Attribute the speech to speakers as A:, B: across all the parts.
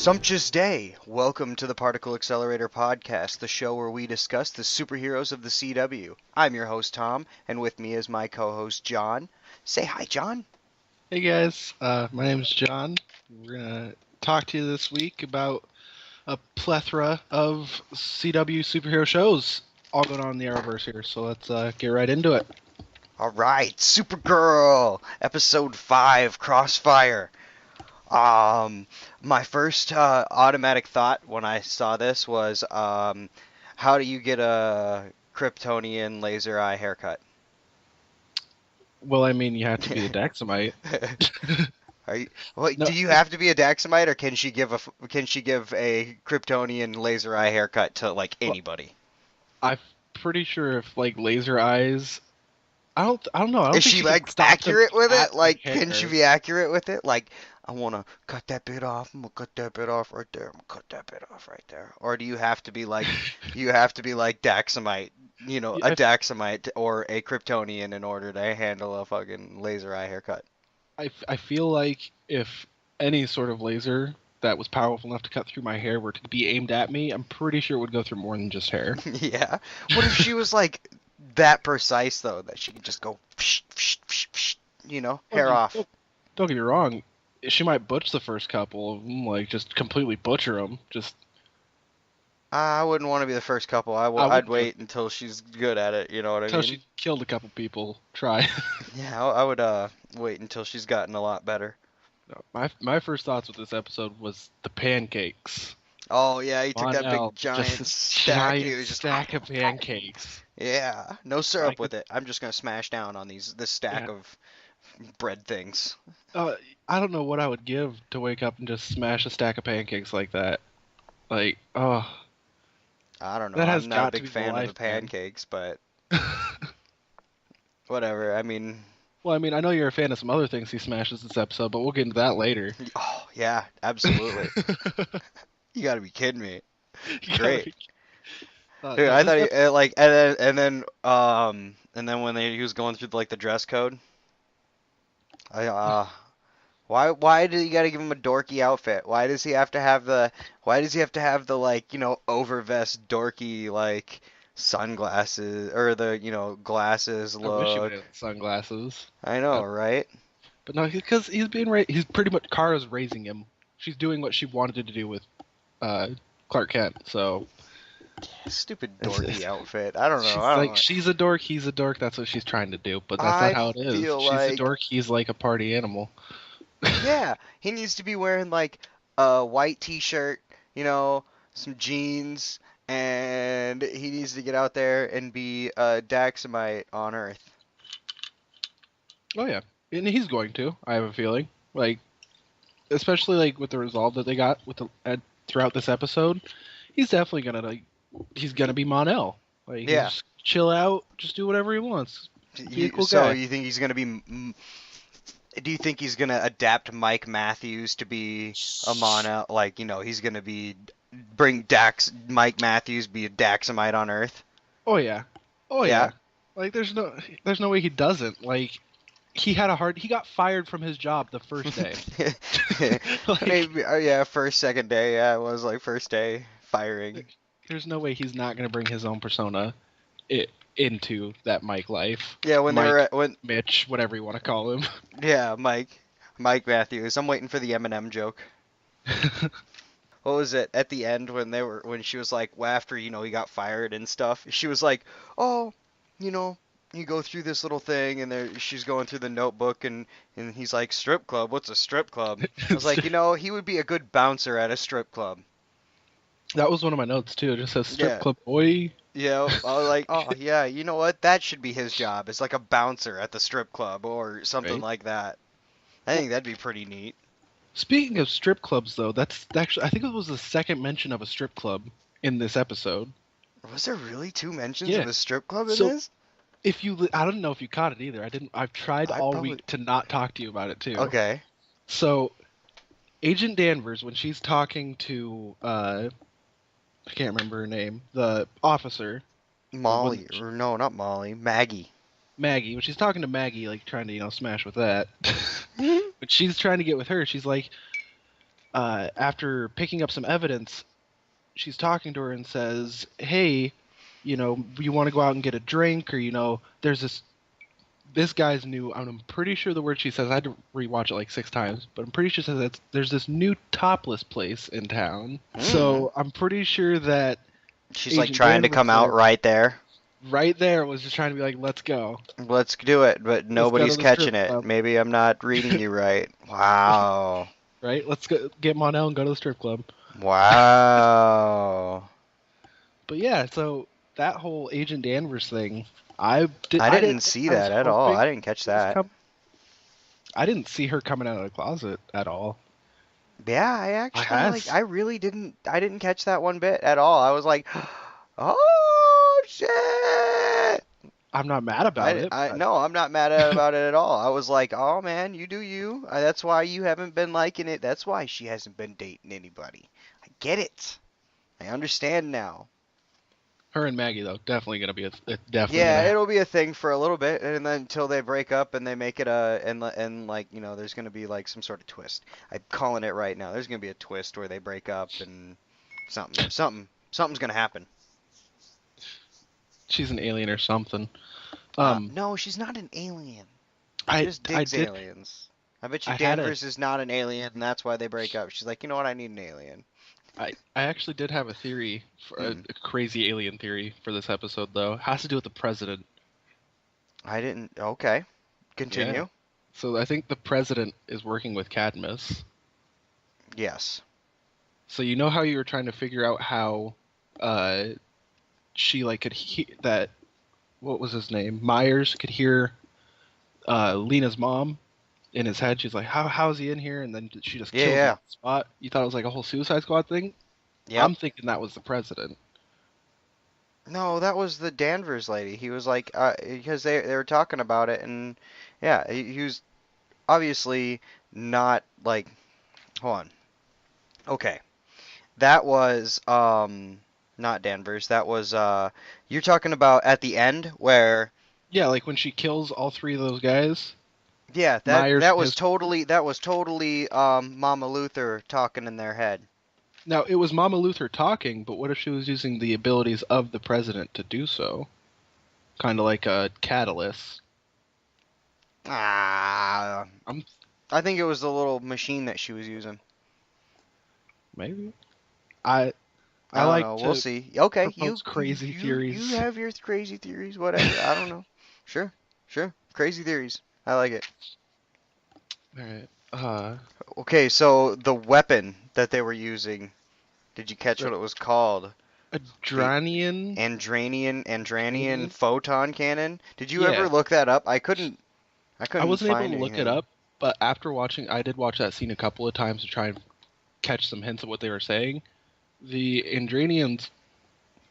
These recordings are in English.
A: Sumptuous day! Welcome to the Particle Accelerator Podcast, the show where we discuss the superheroes of the CW. I'm your host, Tom, and with me is my co-host, John. Say hi, John.
B: Hey guys, my name is John. We're gonna talk to you this week about a plethora of CW superhero shows all going on in the Arrowverse here. So let's get right into it.
A: Alright, Supergirl! Episode 5, Crossfire. My first automatic thought when I saw this was, how do you get a Kryptonian laser eye haircut?
B: Well, I mean, you have to be the Daxamite.
A: Are you? Well,
B: No,
A: do you have to be a Daxamite, or can she give a Kryptonian laser eye haircut to like
B: well,
A: anybody?
B: I'm pretty sure if like laser eyes, I don't know. I don't
A: Is
B: think
A: she
B: she can
A: like
B: stop them
A: accurate with
B: at
A: it?
B: the
A: Like, can she
B: hair.
A: be accurate with it? Like, I wanna cut that bit off. I'm gonna cut that bit off right there. I'm gonna cut that bit off right there. Or do you have to be like, Daxamite? You know,
B: Yeah,
A: a Daxamite or a Kryptonian in order to handle a fucking laser eye haircut.
B: I feel like if any sort of laser that was powerful enough to cut through my hair were to be aimed at me, I'm pretty sure it would go through more than just hair.
A: Yeah. What if she was like that precise though that she could just go,
B: Don't
A: hair
B: get,
A: off?
B: don't get me wrong. She might butch the first couple of them, like just completely butcher them. Just
A: I wouldn't want to be the first couple.
B: I
A: I'd
B: wouldn't
A: wait until she's good at it. You know what I
B: until
A: mean?
B: she killed a couple people. Try.
A: Yeah, I would wait until she's gotten a lot better.
B: No, my first thoughts with this episode was the pancakes.
A: Oh yeah, he took
B: On
A: that big
B: L, just
A: giant
B: a
A: stack. He
B: giant
A: was just
B: stack of pancakes.
A: yeah, no
B: I
A: syrup
B: could,
A: with it. I'm just gonna smash down on this stack
B: yeah.
A: of bread things.
B: Uh, I don't know what I would give to wake up and just smash a stack of pancakes like that. Like, oh,
A: I don't know.
B: that has
A: I'm not a
B: got to
A: big
B: be the
A: fan of the
B: life, man.
A: pancakes, but whatever. I mean,
B: Well, I mean, I know you're a fan of some other things he smashes this episode, but we'll get into that later.
A: oh yeah, absolutely. You gotta be kidding me.
B: You gotta
A: Great.
B: be-
A: Dude,
B: no,
A: I
B: this
A: thought he
B: episode.
A: like and then when he was going through like the dress code, I why do you gotta give him a dorky outfit? Why does he have to have the like, overvest dorky like sunglasses or the, glasses
B: I wish he would
A: look?
B: have sunglasses.
A: I know,
B: Uh,
A: right?
B: but no, because he's being he's pretty much Kara's raising him. She's doing what she wanted to do with uh, Clark Kent. So
A: Stupid
B: it's
A: dorky outfit. I don't know.
B: she's
A: I don't
B: like,
A: know.
B: she's a dork, he's a dork. That's what she's trying to do. But that's not
A: I
B: how it is.
A: feel
B: She's a
A: like
B: dork. He's like a party animal.
A: yeah, he needs to be wearing like a white t-shirt, some jeans, and he needs to get out there and be a Daxamite on Earth.
B: Oh yeah, and he's going to. I have a feeling, like, especially like with the resolve that they got with the throughout this episode, he's definitely gonna he's gonna be Mon-El. Like he's
A: Yeah.
B: just chill out, just do whatever he wants, be a cool
A: So
B: guy.
A: you think he's gonna be? Do you think he's gonna adapt Mike Matthews to be a mono? Like, he's gonna be bring Mike Matthews be a Daxamite on Earth?
B: Oh yeah, oh
A: Yeah.
B: yeah. Like there's no way he doesn't. Like he got fired from his job the first day. Like,
A: Maybe. Yeah. First, second day. Yeah, it was like first day firing.
B: like, there's no way he's not gonna bring his own persona into that Mike life.
A: Yeah, when they were
B: Mike,
A: at, when
B: Mitch, whatever you want to call him.
A: yeah, Mike Matthews. I'm waiting for the Eminem joke. What was it at the end when she was like, well, after he got fired and stuff, she was like, oh, you know, you go through this little thing, and she's going through the notebook, and he's like, strip club, what's a strip club? I was like, he would be a good bouncer at a strip club.
B: That was one of my notes too. It just says strip
A: Yeah.
B: club boy.
A: Yeah, I was like, oh yeah, you know what? That should be his job. It's like a bouncer at the strip club or something
B: Right.
A: like that. I think that'd be pretty neat.
B: Speaking of strip clubs, though, that's actually I think it was the second mention of a strip club in this episode.
A: Was there really two mentions
B: Yeah.
A: of a strip club in
B: So
A: this?
B: if you, I don't know if you caught it either. I didn't. I've tried
A: I
B: all
A: probably
B: week to not talk to you about it too.
A: okay.
B: So Agent Danvers, when she's talking to, I can't remember her name, the officer,
A: Molly, or no, not Molly, Maggie.
B: Maggie, when she's talking to Maggie, like trying to, smash with that. But she's trying to get with her. She's like, after picking up some evidence, she's talking to her and says, "Hey, you want to go out and get a drink, or there's this guy's new. I'm pretty sure the word she says. I had to rewatch it like 6 times, but I'm pretty sure she says that there's this new topless place in town.
A: Hmm.
B: So I'm pretty sure that
A: She's like
B: Agent
A: trying to
B: Danvers
A: come out
B: there,
A: right there.
B: right there, was just trying to be like, "Let's go,
A: Let's do it, but
B: let's go to
A: nobody's
B: the strip
A: catching it.
B: club,
A: Maybe I'm not reading you right. Wow.
B: right? Let's go get Monel and go to the strip club."
A: Wow.
B: But yeah, so that whole Agent Danvers thing, I did.
A: I
B: I
A: didn't
B: didn't.
A: see
B: I was
A: that at all.
B: hoping
A: I didn't catch
B: it was
A: that.
B: coming. I didn't see her coming out of the closet at all.
A: Yeah, I
B: I
A: actually like
B: has.
A: I really didn't catch that one bit at all. I was like, "Oh shit."
B: I'm not mad about it.
A: I no, I'm not mad about it at all. I was like, "Oh man, you do you. That's why you haven't been liking it. That's why she hasn't been dating anybody. I get it. I understand now."
B: Her and Maggie though, definitely gonna be it's definitely gonna
A: Yeah,
B: happen.
A: it'll be a thing for a little bit, and then until they break up and they make it a and like there's gonna be like some sort of twist. I'm calling it right now. There's gonna be a twist where they break up and something's gonna happen.
B: She's an alien or something.
A: No, she's not an alien. She
B: I
A: just
B: I
A: digs
B: did.
A: aliens. I bet you
B: I had a.
A: Danvers is not an alien, and that's why they break up. She's like, you know what? I need an alien.
B: I actually did have a theory, for
A: Hmm.
B: a crazy alien theory for this episode though. It has to do with the president.
A: I didn't. Okay,
B: Yeah.
A: continue.
B: So I think the president is working with Cadmus.
A: Yes.
B: So you know how you were trying to figure out how uh she like could that what was his name? Myers could hear Lena's mom in his head. She's like, how's he in here? And then she just
A: Yeah,
B: kills him on
A: yeah.
B: the spot. You thought it was like a whole Suicide Squad thing?
A: Yep.
B: I'm thinking that was the president.
A: No, that was the Danvers lady. He was like, because they were talking about it, and yeah, he was obviously not like. Hold on. Okay, that was not Danvers. That was you're talking about at the end where
B: Yeah, like when she kills all three of those guys,
A: yeah, that
B: Myers
A: that
B: and
A: was
B: his.
A: totally Mama Luther talking in their head.
B: Now it was Mama Luther talking, but what if she was using the abilities of the president to do so? Kind of like a catalyst.
A: Ah,
B: I'm
A: I think it was the little machine that she was using.
B: maybe. I
A: I
B: I
A: don't
B: like
A: know. We'll
B: to
A: see. Okay,
B: propose crazy
A: you
B: theories.
A: have your crazy theories, whatever. I don't know. Sure, sure. Crazy theories. I like it.
B: All right.
A: Okay, so the weapon that they were using, did you catch
B: The
A: what it was called? The
B: Adranian.
A: Andranian
B: Adranian.
A: photon cannon. Did you ever
B: Yeah,
A: look that up? I
B: I
A: couldn't
B: wasn't able
A: find
B: to look it
A: anything.
B: up, but after watching, I did watch that scene a couple of times to try and catch some hints of what they were saying. The Andranians'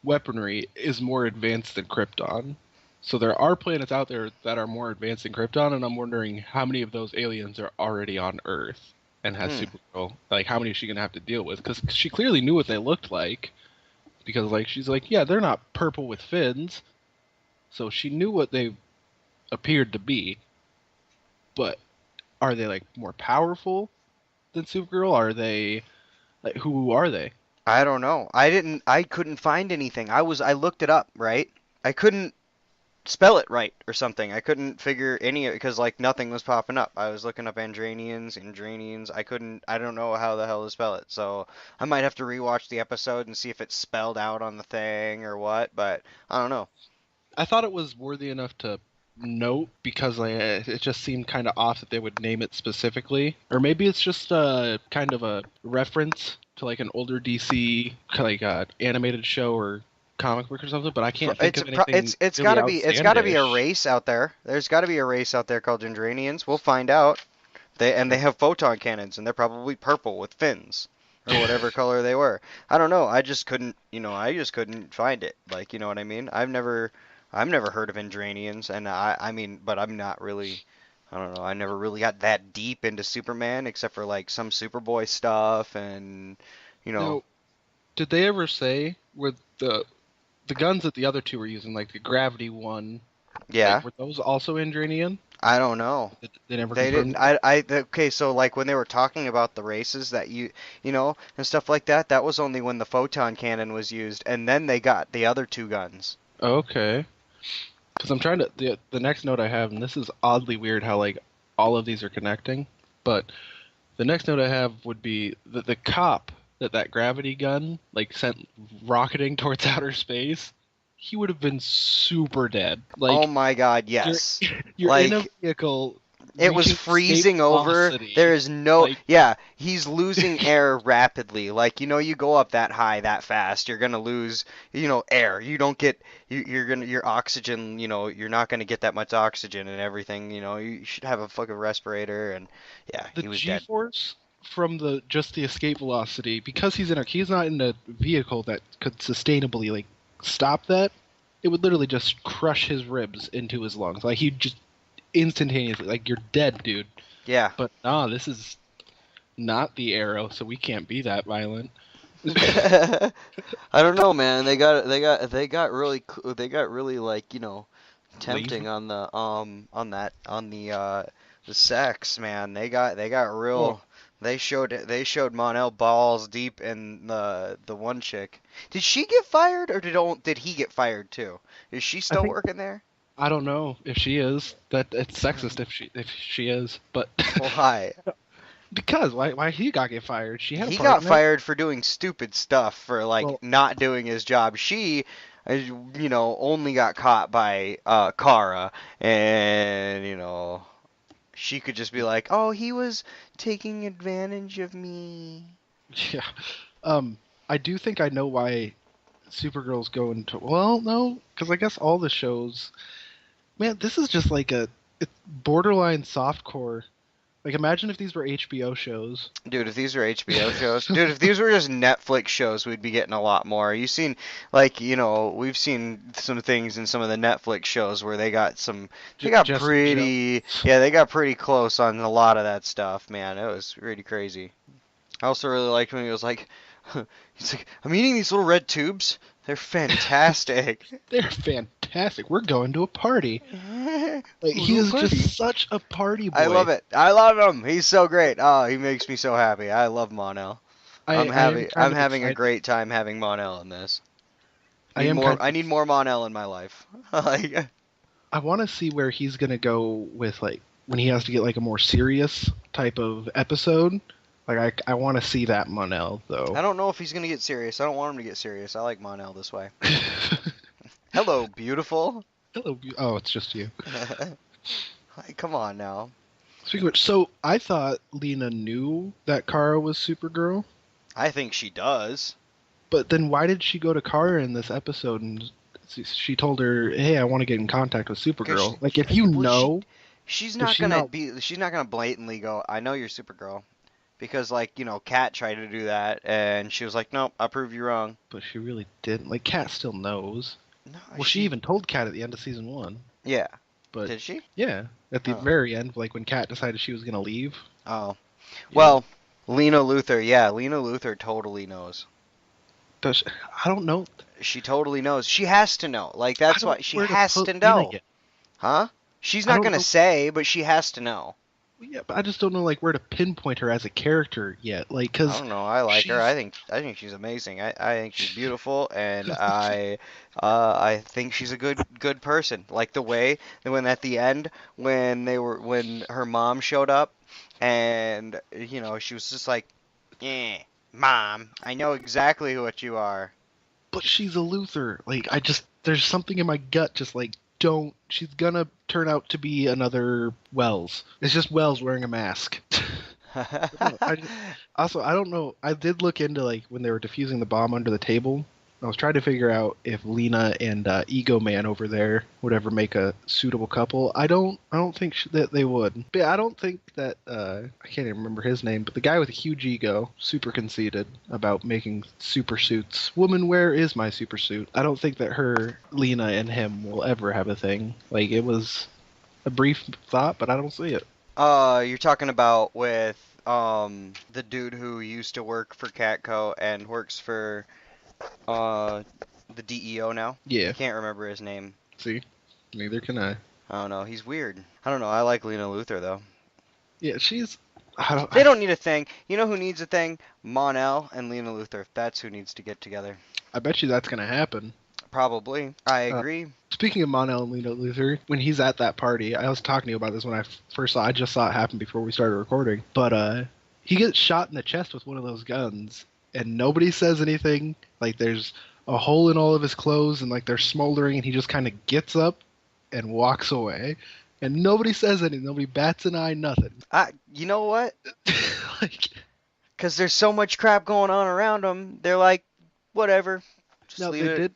B: weaponry is more advanced than Krypton. So there are planets out there that are more advanced than Krypton, and I'm wondering how many of those aliens are already on Earth and has
A: Hmm.
B: Supergirl. Like, how many is she gonna have to deal with? Because she clearly knew what they looked like. Because like she's like, yeah, they're not purple with fins, so she knew what they appeared to be. But are they like more powerful than Supergirl? Are they like who are they?
A: I don't know. I couldn't find anything. I looked it up, right? I couldn't spell it right or something. I couldn't figure any of it because like nothing was popping up. I was looking up Andranians. I don't know how the hell to spell it. So I might have to rewatch the episode and see if it's spelled out on the thing or what, but I don't know.
B: I thought it was worthy enough to note because like it just seemed kind of off that they would name it specifically, or maybe it's just kind of a reference to like an older DC like animated show or comic book or something. But I can't think of anything really
A: It's gotta be a
B: outlandish.
A: race out there. There's gotta be a race out there called Andranians. We'll find out. They have photon cannons and they're probably purple with fins or whatever color they were. I don't know. I just couldn't find it. Like, you know what I mean? I've never heard of Indranians and I mean, but I'm not really I don't know. I never really got that deep into Superman except for like some Superboy stuff and you know,
B: Now, did they ever say with the guns that the other two were using, like the gravity one, like
A: yeah.
B: were those also Andranian?
A: I don't know.
B: They never
A: They didn't.
B: confirmed it?
A: Okay. So like when they were talking about the races that you know, and stuff like that, that was only when the photon cannon was used, and then they got the other two guns.
B: Okay. Because I'm trying to the next note I have, and this is oddly weird how like all of these are connecting, but the next note I have would be the cop that gravity gun like sent rocketing towards outer space. He would have been super dead.
A: Oh
B: Like
A: my God,
B: you're
A: yes.
B: you're in a
A: Like
B: vehicle
A: it was
B: reaching escape
A: freezing over. There
B: velocity.
A: is no,
B: Like
A: yeah, he's losing air rapidly. Like, you know, you go up that high that fast, you're gonna lose, you know, air. You don't get, you're gonna, your oxygen, you know, you're not gonna get that much oxygen and everything. You know, you should have a fucking respirator, and yeah,
B: the
A: he was dead.
B: G-force from the just the escape velocity because he's not in a vehicle that could sustainably like stop that. It would literally just crush his ribs into his lungs. Like he'd just instantaneously like you're dead, dude.
A: Yeah.
B: But nah, this is not the arrow, so we can't be that violent.
A: I don't know, man. They got really like, you know,
B: Laser.
A: tempting on the sex, man. They got
B: Oh,
A: real. They showed Monel balls deep in the one chick. Did she get fired or did he get fired too? Is she
B: I
A: still
B: think
A: working there?
B: I don't know if she is. That it's sexist if she is, but
A: Why?
B: because why he got get fired? She had a
A: He
B: part
A: got
B: in it.
A: fired for doing stupid stuff for like
B: Well,
A: not doing his job. She, you know, only got caught by Kara, and you know, she could just be like, "Oh, he was taking advantage of me."
B: yeah. I do think I know why Supergirl's going to. Well, no, because I guess all the shows. Man, this is just like it's borderline softcore. Like, imagine if these were HBO shows.
A: Dude, if these were HBO shows, dude, if these were just Netflix shows, we'd be getting a lot more. You seen, like, you know, we've seen some things in some of the Netflix shows where they got
B: Jessica Jones.
A: pretty, yeah, they got pretty close on a lot of that stuff, man. It was really crazy. I also really liked when he was like, he's like, I'm eating these little red tubes. They're fantastic.
B: They're fantastic. We're going to a party. Like, he
A: Little
B: is
A: party.
B: just such a party
A: I love
B: boy.
A: it. I love him. He's so great. Oh, he makes me so happy. I love Monel.
B: I am
A: I'm
B: kind of
A: having a
B: excited.
A: great time having Monel in this.
B: I am kind
A: I
B: of.
A: need more Monel in my life. Like,
B: I want to see where he's gonna go with like when he has to get like a more serious type of episode. Like I want to see that Monel though.
A: I don't know if he's gonna get serious. I don't want him to get serious. I like Monel this way. Hello, beautiful.
B: Hello. Oh, it's just you.
A: Like, come on now.
B: Speaking of which, so I thought Lena knew that Kara was Supergirl,
A: I think she does.
B: but then why did she go to Kara in this episode and she told her, "Hey, I want to get in contact with
A: Cause she,
B: Supergirl." Like, if you
A: well,
B: know, does she not?
A: she's not gonna blatantly go, I know you're Supergirl. Because like, you know, Kat tried to do that and she was like, nope, I prove you wrong.
B: But she really didn't. Like, Kat still knows.
A: No,
B: Well, she even told Kat at the end of season one.
A: yeah.
B: But
A: Did she?
B: yeah, at the
A: Oh.
B: very end, like when Kat decided she was gonna leave.
A: Oh.
B: Yeah.
A: Well, Lena Luthor, yeah, Lena Luthor totally knows.
B: Does she, I don't know.
A: She totally knows. She has to know. Like
B: I
A: that's
B: don't
A: why
B: know
A: she
B: where to
A: has
B: put
A: to
B: Lena
A: know.
B: yet.
A: Huh? She's
B: I
A: not
B: don't
A: gonna
B: know.
A: say, but she has to know.
B: Yeah, but I just don't know like where to pinpoint her as a character yet. Like,
A: I
B: cause
A: don't know. I like her.
B: she's
A: I think she's amazing. I think she's beautiful, and I think she's a good person. Like the way that when at the end when her mom showed up, and you know she was just like, yeah, mom, I know exactly what you are.
B: but she's a Luthor. Like, I just there's something in my gut just like don't. She's gonna turn out to be another Wells. It's just Wells wearing a mask. No, also, I don't know. I did look into like when they were defusing the bomb under the table. I was trying to figure out if Lena and Ego Man over there would ever make a suitable couple. I don't. I don't think that they would. But I don't think that. I can't even remember his name. But the guy with a huge ego, super conceited about making super suits. Woman, where is my super suit? I don't think that Lena, and him will ever have a thing. Like it was a brief thought, but I don't see it.
A: You're talking about with the dude who used to work for Catco and works for uh the DEO now. I
B: Yeah.
A: can't remember his name.
B: See, neither can I.
A: I don't know. He's weird. I don't know. I like Lena Luthor though.
B: Yeah, she's. I don't.
A: They don't need a thing. You know who needs a thing? Mon-El and Lena Luthor. That's who needs to get together.
B: I bet you that's gonna happen.
A: Probably. I
B: Uh,
A: agree.
B: Speaking of Monel and Lena Luthor, when he's at that party, I was talking to you about this when I first saw. I just saw it happen before we started recording. But he gets shot in the chest with one of those guns, and nobody says anything. Like there's a hole in all of his clothes, and like they're smoldering, and he just kind of gets up and walks away, and nobody says anything. Nobody bats an eye. Nothing.
A: You know what?
B: Like,
A: Because there's so much crap going on around them. They're like, whatever. Just
B: no,
A: leave
B: they
A: it.
B: did.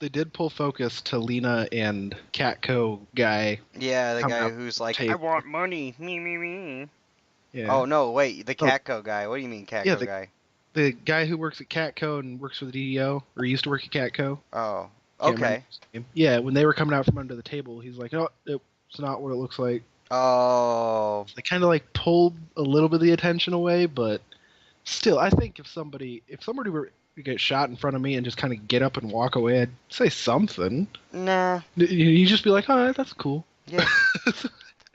B: They did pull focus to Lena and Catco guy.
A: Yeah, the
B: coming
A: guy
B: up
A: who's like, I
B: tape.
A: want money. Me.
B: Yeah.
A: Oh, no, wait. The
B: Oh.
A: Catco guy. What do you mean, Catco
B: Yeah,
A: guy?
B: the guy who works at Catco and works for the DEO, or used to work at Catco.
A: Oh,
B: Can't remember
A: okay.
B: his name. Yeah, when they were coming out from under the table, he's like, "Oh, it's not what it looks like."
A: Oh,
B: They kind of like pulled a little bit of the attention away, but still, I think if somebody were to get shot in front of me and just kind of get up and walk away, I'd say something.
A: nah.
B: You just be like, "Oh, that's cool."
A: Yeah.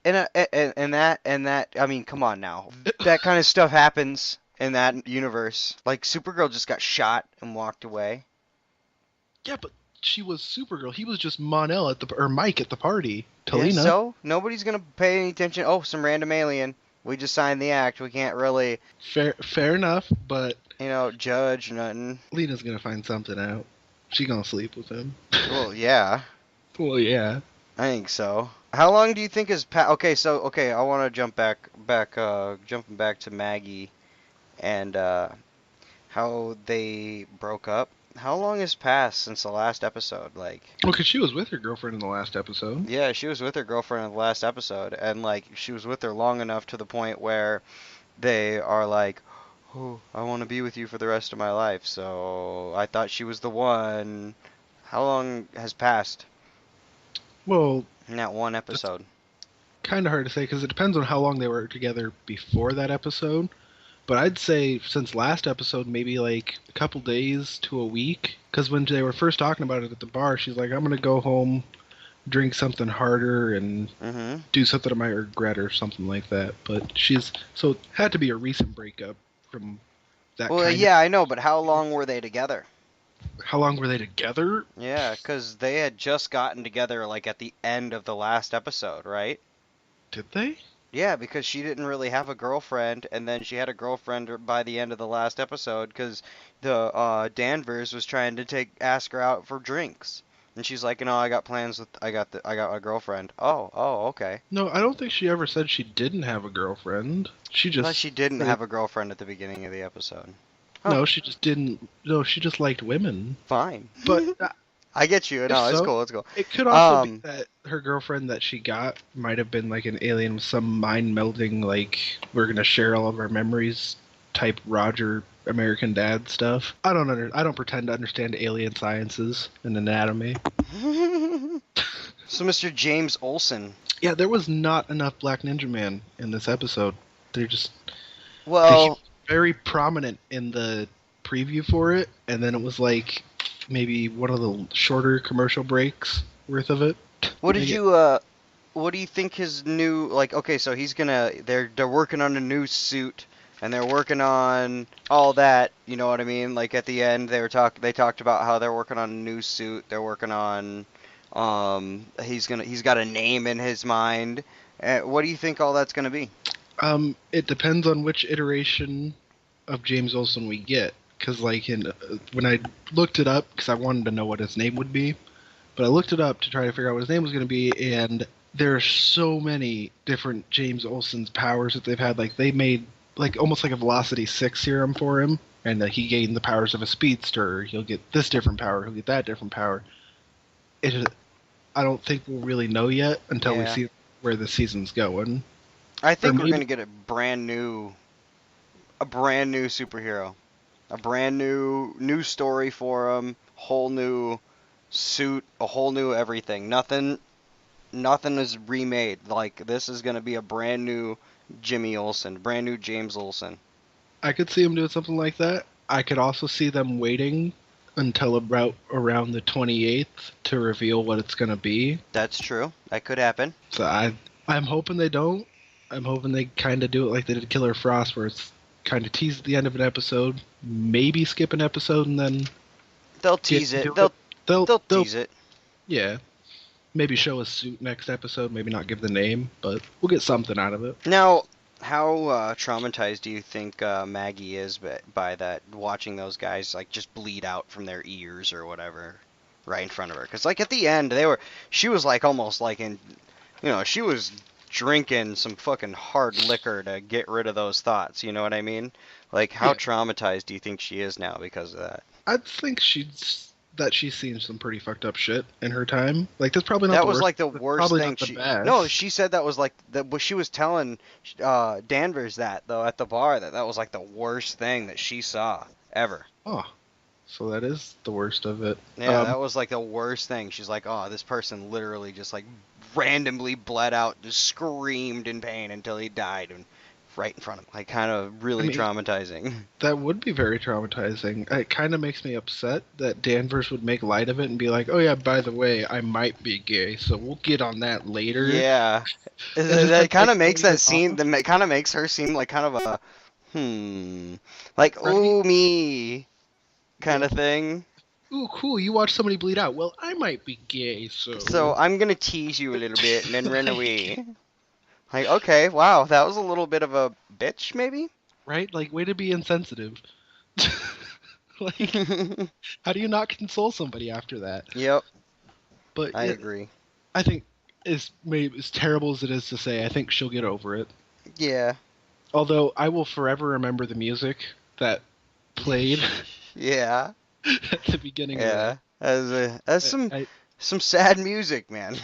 A: And that, I mean, come on now. That kind of stuff happens in that universe. Like, Supergirl just got shot and walked away.
B: Yeah, but she was Supergirl. He was just Mon-El or Mike at the party.
A: Yeah,
B: Talina.
A: so, nobody's gonna pay any attention. Oh, some random alien. We just signed the act. We can't really,
B: Fair enough, but
A: judge nothing.
B: Lena's gonna find something out. She gonna sleep with him.
A: Well, yeah.
B: Well, yeah.
A: I think so. How long do you think is Okay, I want to jumping back to Maggie and how they broke up. How long has passed since the last episode? Like,
B: Well, because she was with her girlfriend in the last episode.
A: yeah, she was with her girlfriend in the last episode, and like she was with her long enough to the point where they are like, "Oh, I want to be with you for the rest of my life." So I thought she was the one. How long has passed
B: Well,
A: in that one episode?
B: kind of hard to say because it depends on how long they were together before that episode. But I'd say since last episode, maybe like a couple days to a week. Because when they were first talking about it at the bar, she's like, "I'm gonna go home, drink something harder, and
A: Mm-hmm.
B: do something I might regret," or something like that. But so it had to be a recent breakup from that
A: Well,
B: kind
A: yeah, I know, but how long were they together?
B: of. How long were they together?
A: Yeah, 'cause they had just gotten together like at the end of the last episode, right?
B: Did they?
A: Yeah, because she didn't really have a girlfriend, and then she had a girlfriend by the end of the last episode because the Danvers was trying to ask her out for drinks, and she's like, "No, I got plans with I got a girlfriend." Oh, okay.
B: No, I don't think she ever said she didn't have a girlfriend. She
A: I
B: just
A: thought she didn't
B: said-
A: have a girlfriend at the beginning of the episode.
B: No, she just didn't. No, she just liked women.
A: Fine.
B: But
A: I get you.
B: If
A: No, it's
B: so,
A: cool. It's cool.
B: it could also be
A: Um,
B: that her girlfriend that she got might have been like an alien with some mind melding, like we're gonna share all of our memories type Roger American Dad stuff. I don't pretend to understand alien sciences and anatomy.
A: So, Mr. James Olsen.
B: Yeah, there was not enough Black Ninja Man in this episode. They're just
A: Well,
B: very prominent in the preview for it, and then it was like maybe one of the shorter commercial breaks worth of it.
A: what did
B: Make it-
A: you what do you think his new, like, okay, so they're working on a new suit and they're working on all that, you know what I mean? Like at the end they talked about how they're working on a new suit. They're working on he's got a name in his mind. What do you think all that's going to be?
B: It depends on which iteration of James Olsen we get. Because, like, when I looked it up, because I wanted to know what his name would be, but I looked it up to try to figure out what his name was going to be, and there are so many different James Olsen's powers that they've had. Like, they made, like, almost like a Velocity 6 serum for him, and he gained the powers of a speedster. He'll get this different power, he'll get that different power. I don't think we'll really know yet until we
A: Yeah.
B: see where the season's going.
A: I think
B: Or
A: we're
B: maybe-
A: going to get a brand new superhero. A brand new story for him, whole new suit, a whole new everything. Nothing is remade. Like this is going to be a brand new Jimmy Olsen, brand new James Olsen.
B: I could see him doing something like that. I could also see them waiting until about around the 28th to reveal what it's gonna be.
A: That's true. That could happen.
B: So I'm hoping they don't. I'm hoping they kind of do it like they did Killer Frost, where it's kind of tease at the end of an episode, maybe skip an episode, and then
A: They'll
B: get
A: tease it.
B: into it.
A: They'll
B: They'll
A: tease it.
B: yeah, maybe show a suit next episode, maybe not give the name, but we'll get something out of it.
A: Now, how traumatized do you think Maggie is by that, watching those guys like just bleed out from their ears or whatever, right in front of her? Because like at the end, she was like almost like she was drinking some fucking hard liquor to get rid of those thoughts. You know what I mean? Like how
B: Yeah.
A: traumatized do you think she is now because of that?
B: I think she's seen some pretty fucked up shit in her time. Like that's probably not
A: That
B: the
A: was
B: worst.
A: like the
B: That's
A: worst
B: probably
A: thing
B: not the
A: she.
B: best.
A: No, she said that was like that. She was telling Danvers that though at the bar that was like the worst thing that she saw ever.
B: Oh, so that is the worst of it.
A: Yeah, that was like the worst thing. She's like, oh, this person literally just like randomly bled out, just screamed in pain until he died, and right in front of him, like kind of really
B: I mean,
A: traumatizing.
B: that would be very traumatizing. It kind of makes me upset that Danvers would make light of it and be like, "Oh yeah, by the way, I might be gay, so we'll get on that later."
A: Yeah,
B: And just
A: that kind of
B: like
A: makes
B: playing
A: that
B: it
A: scene.
B: off,
A: That kind of makes her seem like kind of a like
B: right?
A: oh me kind
B: Yeah.
A: of thing.
B: Ooh, cool! You watch somebody bleed out. Well, I might be gay,
A: So
B: so.
A: I'm gonna tease you a little bit and then run
B: Like,
A: away. Like, okay, wow, that was a little bit of a bitch, maybe?
B: right? Like, way to be insensitive. Like, how do you not console somebody after that?
A: Yep,
B: But
A: I
B: yeah,
A: agree.
B: I think as terrible as it is to say, I think she'll get over it.
A: Yeah.
B: Although I will forever remember the music that played
A: Yeah.
B: at the beginning of that.
A: Yeah. That's
B: I
A: some sad music, man.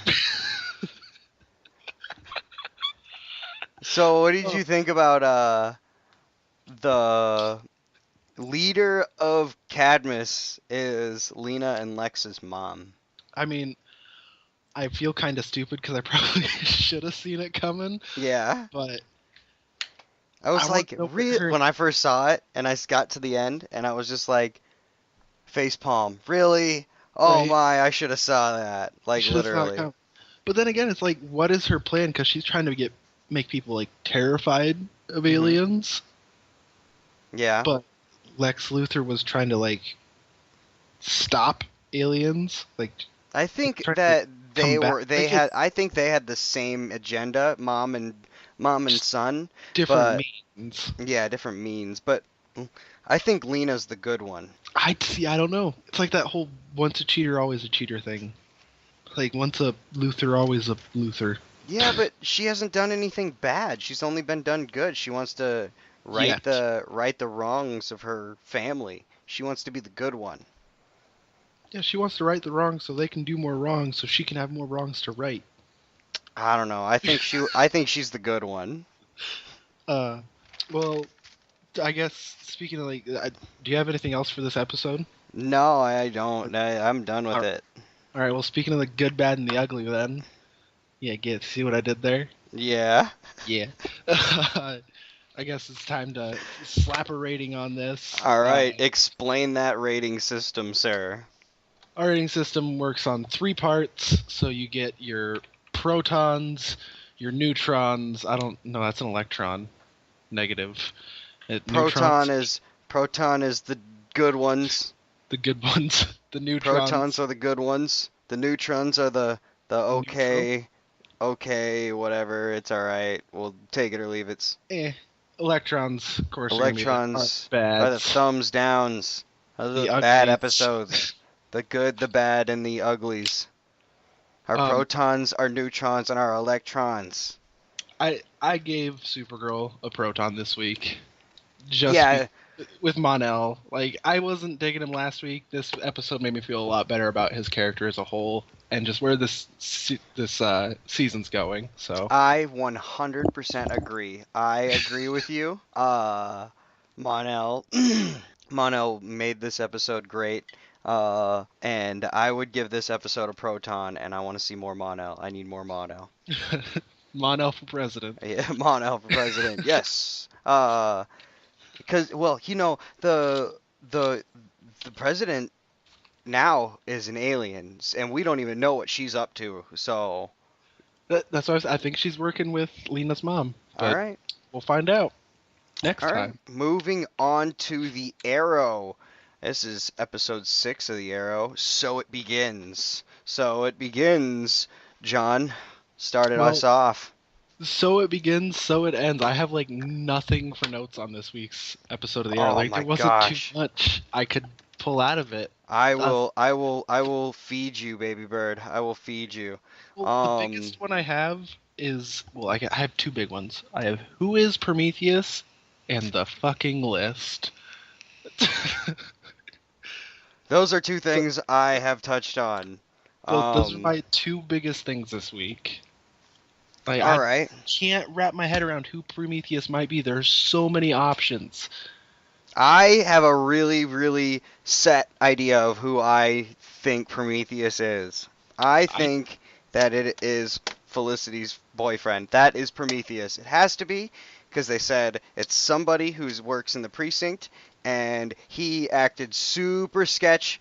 A: So what did
B: oh,
A: you think about the leader of Cadmus is Lena and Lex's mom?
B: I mean, I feel kind of stupid because I probably should have seen it coming,
A: Yeah.
B: but
A: I
B: I
A: was
B: want
A: like,
B: to know what
A: real
B: her.
A: when I first saw it and I got to the end and I was just like face palm. Really? Oh
B: Right?
A: my, I should have saw that. Like
B: Should have saw it
A: literally.
B: come. But then again, it's like, what is her plan? Because she's trying to make people like terrified of
A: Mhm.
B: aliens,
A: Yeah.
B: but Lex Luthor was trying to like stop aliens, like
A: I think
B: trying to
A: that
B: combat. Like it's
A: I think they had the same agenda, mom and
B: just
A: son,
B: different
A: but
B: means.
A: yeah, different means. But I think Lena's the good one.
B: I see. I don't know. It's like that whole once a cheater, always a cheater thing. Like once a Luthor, always a Luthor.
A: Yeah, but she hasn't done anything bad. She's only been done good. She wants to
B: Yet.
A: right the wrongs of her family. She wants to be the good one.
B: Yeah, she wants to right the wrongs so they can do more wrongs, so she can have more wrongs to right.
A: I don't know. I think she's the good one.
B: Uh, well, I guess speaking of like, do you have anything else for this episode?
A: No, I don't. I'm done with
B: All
A: it.
B: right. Well, speaking of the good, bad, and the ugly, then. Yeah, see what I did there?
A: Yeah.
B: Yeah. I guess it's time to slap a rating on this.
A: All right. Explain that rating system, sir.
B: Our rating system works on three parts. So you get your protons, your neutrons. I don't know. That's an electron. Negative.
A: Proton
B: Neutrons,
A: is proton is the good ones.
B: the good ones. The
A: Protons
B: neutrons,
A: are the good ones. The neutrons are the
B: neutral.
A: okay, whatever. It's all right. We'll take it or leave it.
B: Eh. Electrons, of course, are gonna be our
A: Electrons are the
B: bads.
A: thumbs downs. Those are
B: The
A: the bad
B: uglies.
A: episodes. The good, the bad, and the uglies. Our
B: Um,
A: protons, our neutrons, and our electrons.
B: I gave Supergirl a proton this week. Just
A: Yeah,
B: with Mon-El. Like I wasn't digging him last week. This episode made me feel a lot better about his character as a whole and just where this season's going. So
A: I 100% agree. I agree with you. Monel, Monel made this episode great. And I would give this episode a proton, and I want to see more Monel. I need more Monel.
B: Mon-El for president.
A: Yeah, Monel for president. Yes. Because well, the the president now is an alien, and we don't even know what she's up to. So,
B: That's why I think she's working with Lena's mom,
A: all
B: but
A: right,
B: we'll find out next
A: all right.
B: time.
A: Moving on to the Arrow. This is episode 6 of the Arrow. So it begins. So it begins. John started us
B: Well,
A: off.
B: so it begins, so it ends. I have like nothing for notes on this week's episode of the Arrow.
A: Oh
B: Like there
A: my
B: wasn't too
A: gosh.
B: much I could pull out of it.
A: I
B: Uh,
A: will I will I will feed you, baby bird. I will feed you.
B: well, the
A: Um
B: biggest one I have is I have two big ones. I have who is Prometheus and the fucking list.
A: those are two
B: So,
A: things I have touched on.
B: those are
A: Um
B: my two biggest things this week. Like
A: all
B: I
A: right.
B: can't wrap my head around who Prometheus might be. There's so many options.
A: I have a really set idea of who I think Prometheus is. I
B: I
A: think that it is Felicity's boyfriend. That is Prometheus. It has to be because they said it's somebody who works in the precinct and he acted super sketch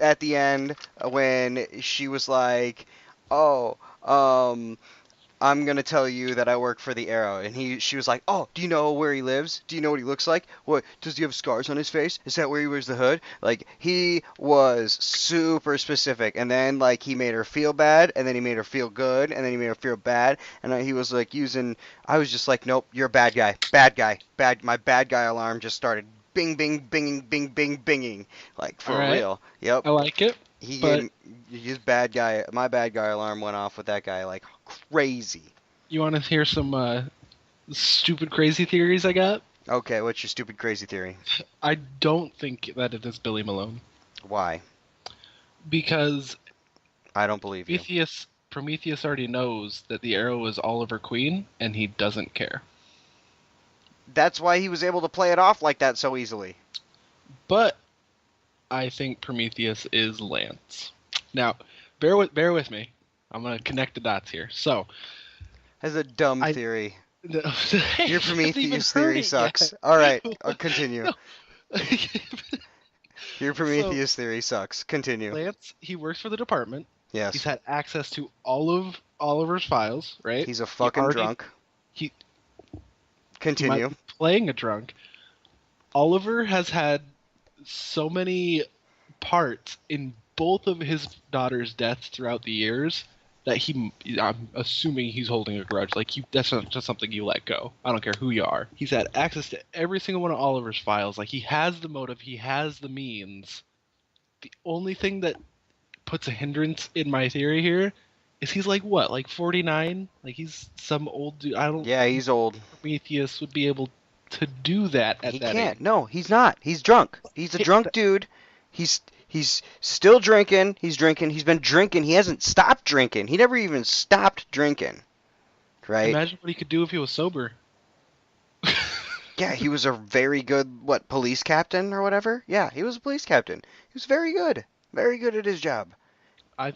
A: at the end when she was like, "Oh, I'm gonna tell you that I work for the Arrow," and she was like, "Oh, do you know where he lives? Do you know what he looks like? What does he have scars on his face? Is that where he wears the hood?" Like he was super specific, and then like he made her feel bad, and then he made her feel good, and then he made her feel bad, and he was like using. I was just like, "Nope, you're a bad guy, bad guy, bad." My bad guy alarm just started bing, bing, binging, bing, bing, binging, like
B: all
A: for
B: right.
A: real. Yep.
B: I like it,
A: He
B: but
A: gave his bad guy. My bad guy alarm went off with that guy like crazy.
B: you want to hear some stupid, crazy theories I got?
A: Okay, what's your stupid crazy theory?
B: I don't think that it is Billy Malone
A: Why?
B: because
A: I don't believe you.
B: Prometheus already knows that the Arrow is Oliver Queen, and he doesn't care.
A: That's why he was able to play it off like that so easily.
B: But I think Prometheus is Lance. Now, bear with me. I'm gonna connect the dots here. So,
A: That's a dumb
B: I
A: theory.
B: hey,
A: Your
B: I haven't even
A: Prometheus
B: heard
A: theory
B: it yet.
A: sucks. All right, continue.
B: No.
A: Your
B: So,
A: Prometheus theory sucks. Continue.
B: Lance, he works for the department. He's
A: Yes.
B: had access to all of Oliver's files, right?
A: He's a
B: He
A: fucking
B: already
A: drunk.
B: he he might
A: Continue.
B: be playing a drunk. Oliver has had so many parts in both of his daughter's deaths throughout the years that I'm assuming he's holding a grudge. Like that's not just something you let go. I don't care who you are. He's had access to every single one of Oliver's files. Like he has the motive, he has the means. The only thing that puts a hindrance in my theory here is he's like what, like 49? Like he's some old dude. I don't
A: Yeah, he's old.
B: Prometheus would be able to do that at
A: He
B: that age.
A: can't. No, he's not. He's drunk. He's a drunk dude. He's still drinking. He's drinking. He's been drinking. He hasn't stopped drinking. He never even stopped drinking. Right?
B: Imagine what he could do if he was sober.
A: Yeah, he was a very good police captain or whatever. Yeah, he was a police captain. He was very good. Very good at his job.
B: I,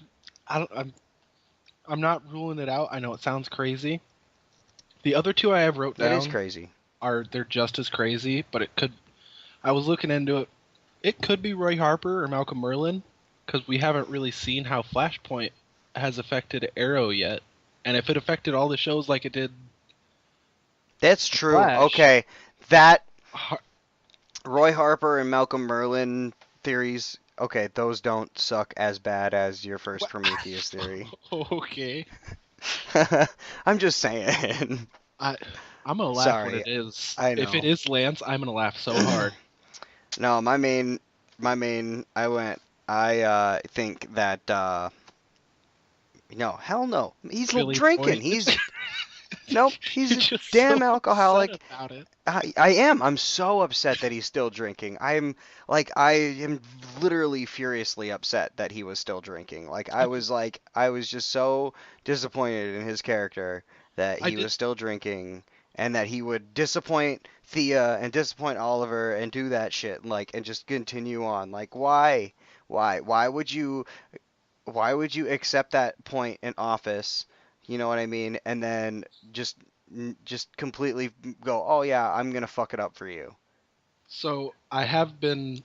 B: I don't. I'm not ruling it out. I know it sounds crazy. The other two I have wrote
A: That
B: down
A: is crazy.
B: they're just as crazy, but it could. I was looking into it. It could be Roy Harper or Malcolm Merlin, because we haven't really seen how Flashpoint has affected Arrow yet, and if it affected all the shows like it did,
A: That's true.
B: Flash.
A: Okay, that
B: Har-
A: Roy Harper and Malcolm Merlin theories. Okay, those don't suck as bad as your first
B: What?
A: Prometheus theory.
B: okay.
A: I'm just saying.
B: I'm gonna laugh when
A: Sorry,
B: it is.
A: I
B: If it
A: know.
B: is Lance, I'm gonna laugh so hard.
A: No, I think that no, hell no. He's
B: Billy
A: drinking.
B: Boyd.
A: He's nope. He's
B: You're
A: a
B: just
A: damn
B: so
A: alcoholic.
B: upset about it.
A: I am. I'm so upset that he's still drinking. I am literally furiously upset that he was still drinking. I was just so disappointed in his character that
B: I
A: he
B: did.
A: was still drinking and that he would disappoint Thea and disappoint Oliver and do that shit and just continue on. Like why? Why would you accept that point in office? You know what I mean? And then just just completely go, oh yeah, I'm gonna fuck it up for you.
B: So I have been.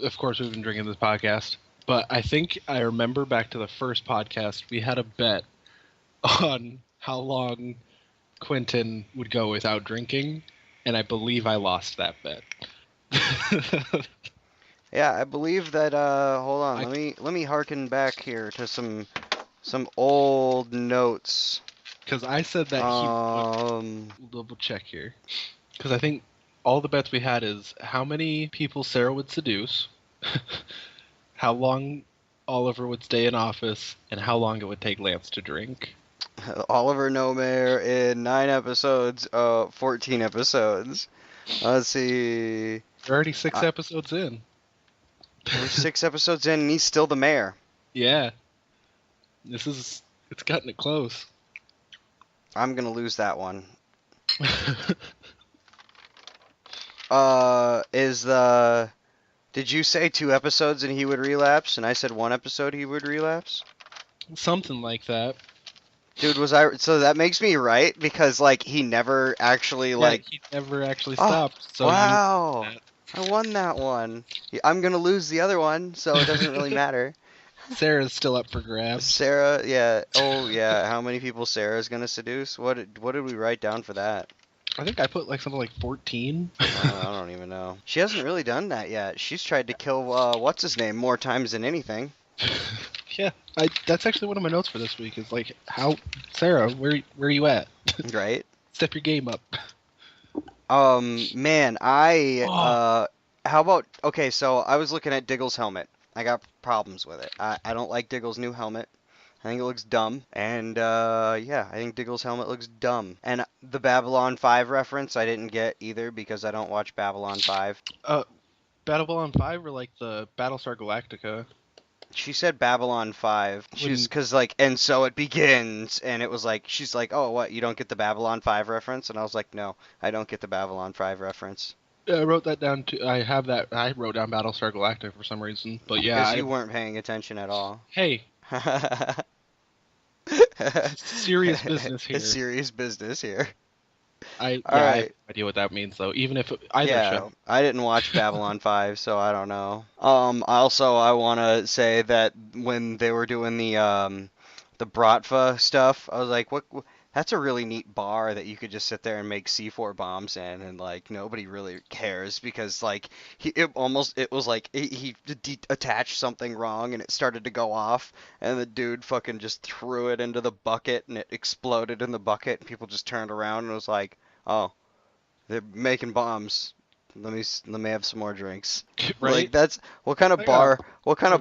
B: Of course, we've been drinking this podcast. But I think I remember back to the first podcast, we had a bet on how long Quentin would go without drinking, and I believe I lost that bet.
A: Yeah, I believe that. Hold on.
B: I
A: Let me harken back here to some old notes.
B: because I said that he would.
A: Um,
B: Double check here, because I think all the bets we had is how many people Sarah would seduce, how long Oliver would stay in office, and how long it would take Lance to drink.
A: Oliver Nomer in 9 episodes. 14 episodes. Let's see.
B: We're already six
A: Uh,
B: episodes in.
A: we're 6 episodes in, and he's still the mayor.
B: Yeah, it's cutting it close.
A: I'm gonna lose that one. Is the Did you say 2 episodes and he would relapse, and I said 1 episode he would relapse?
B: Something like that.
A: Dude, was I so that makes me right because like he never actually
B: Yeah,
A: like
B: he never actually
A: oh
B: stopped. So
A: wow
B: you,
A: I won that one. I'm gonna lose the other one, so it doesn't really matter.
B: Sarah's still up for grabs.
A: Sarah, yeah, oh yeah, how many people Sarah's gonna seduce? What did we write down for that?
B: I think I put like something like 14.
A: I don't even know. She hasn't really done that yet. She's tried to kill what's his name more times than anything.
B: Yeah, that's actually one of my notes for this week. Is like, how Sarah, where you at?
A: Right?
B: Step your game up.
A: Man, I
B: Oh,
A: how about okay, so I was looking at Diggle's helmet. I got problems with it. I don't like Diggle's new helmet. I think it looks dumb. And yeah, I think Diggle's helmet looks dumb. And the Babylon 5 reference I didn't get either because I don't watch Babylon 5.
B: Battleball 5 or like the Battlestar Galactica
A: She said Babylon 5. She's
B: when
A: cuz like and so it begins and it was like she's like, "Oh, what? You don't get the Babylon 5 reference?" And I was like, "No, I don't get the Babylon 5 reference."
B: I wrote that down too. I have that. I wrote down Battlestar Galactica for some reason. But yeah,
A: Cuz you weren't paying attention at all.
B: hey, serious business
A: It's
B: here.
A: serious business here. All
B: I have
A: right.
B: no idea what that means though. Even if either
A: Yeah,
B: show.
A: I didn't watch Babylon 5, so I don't know. Also I want to say that when they were doing the Bratva stuff, I was like, that's a really neat bar that you could just sit there and make C4 bombs in and like nobody really cares because like it was like he attached something wrong and it started to go off and the dude fucking just threw it into the bucket and it exploded in the bucket and people just turned around and was like, "Oh, they're making bombs. Let me have some more drinks." Like
B: Right?
A: that's what kind of
B: Yeah.
A: bar what kind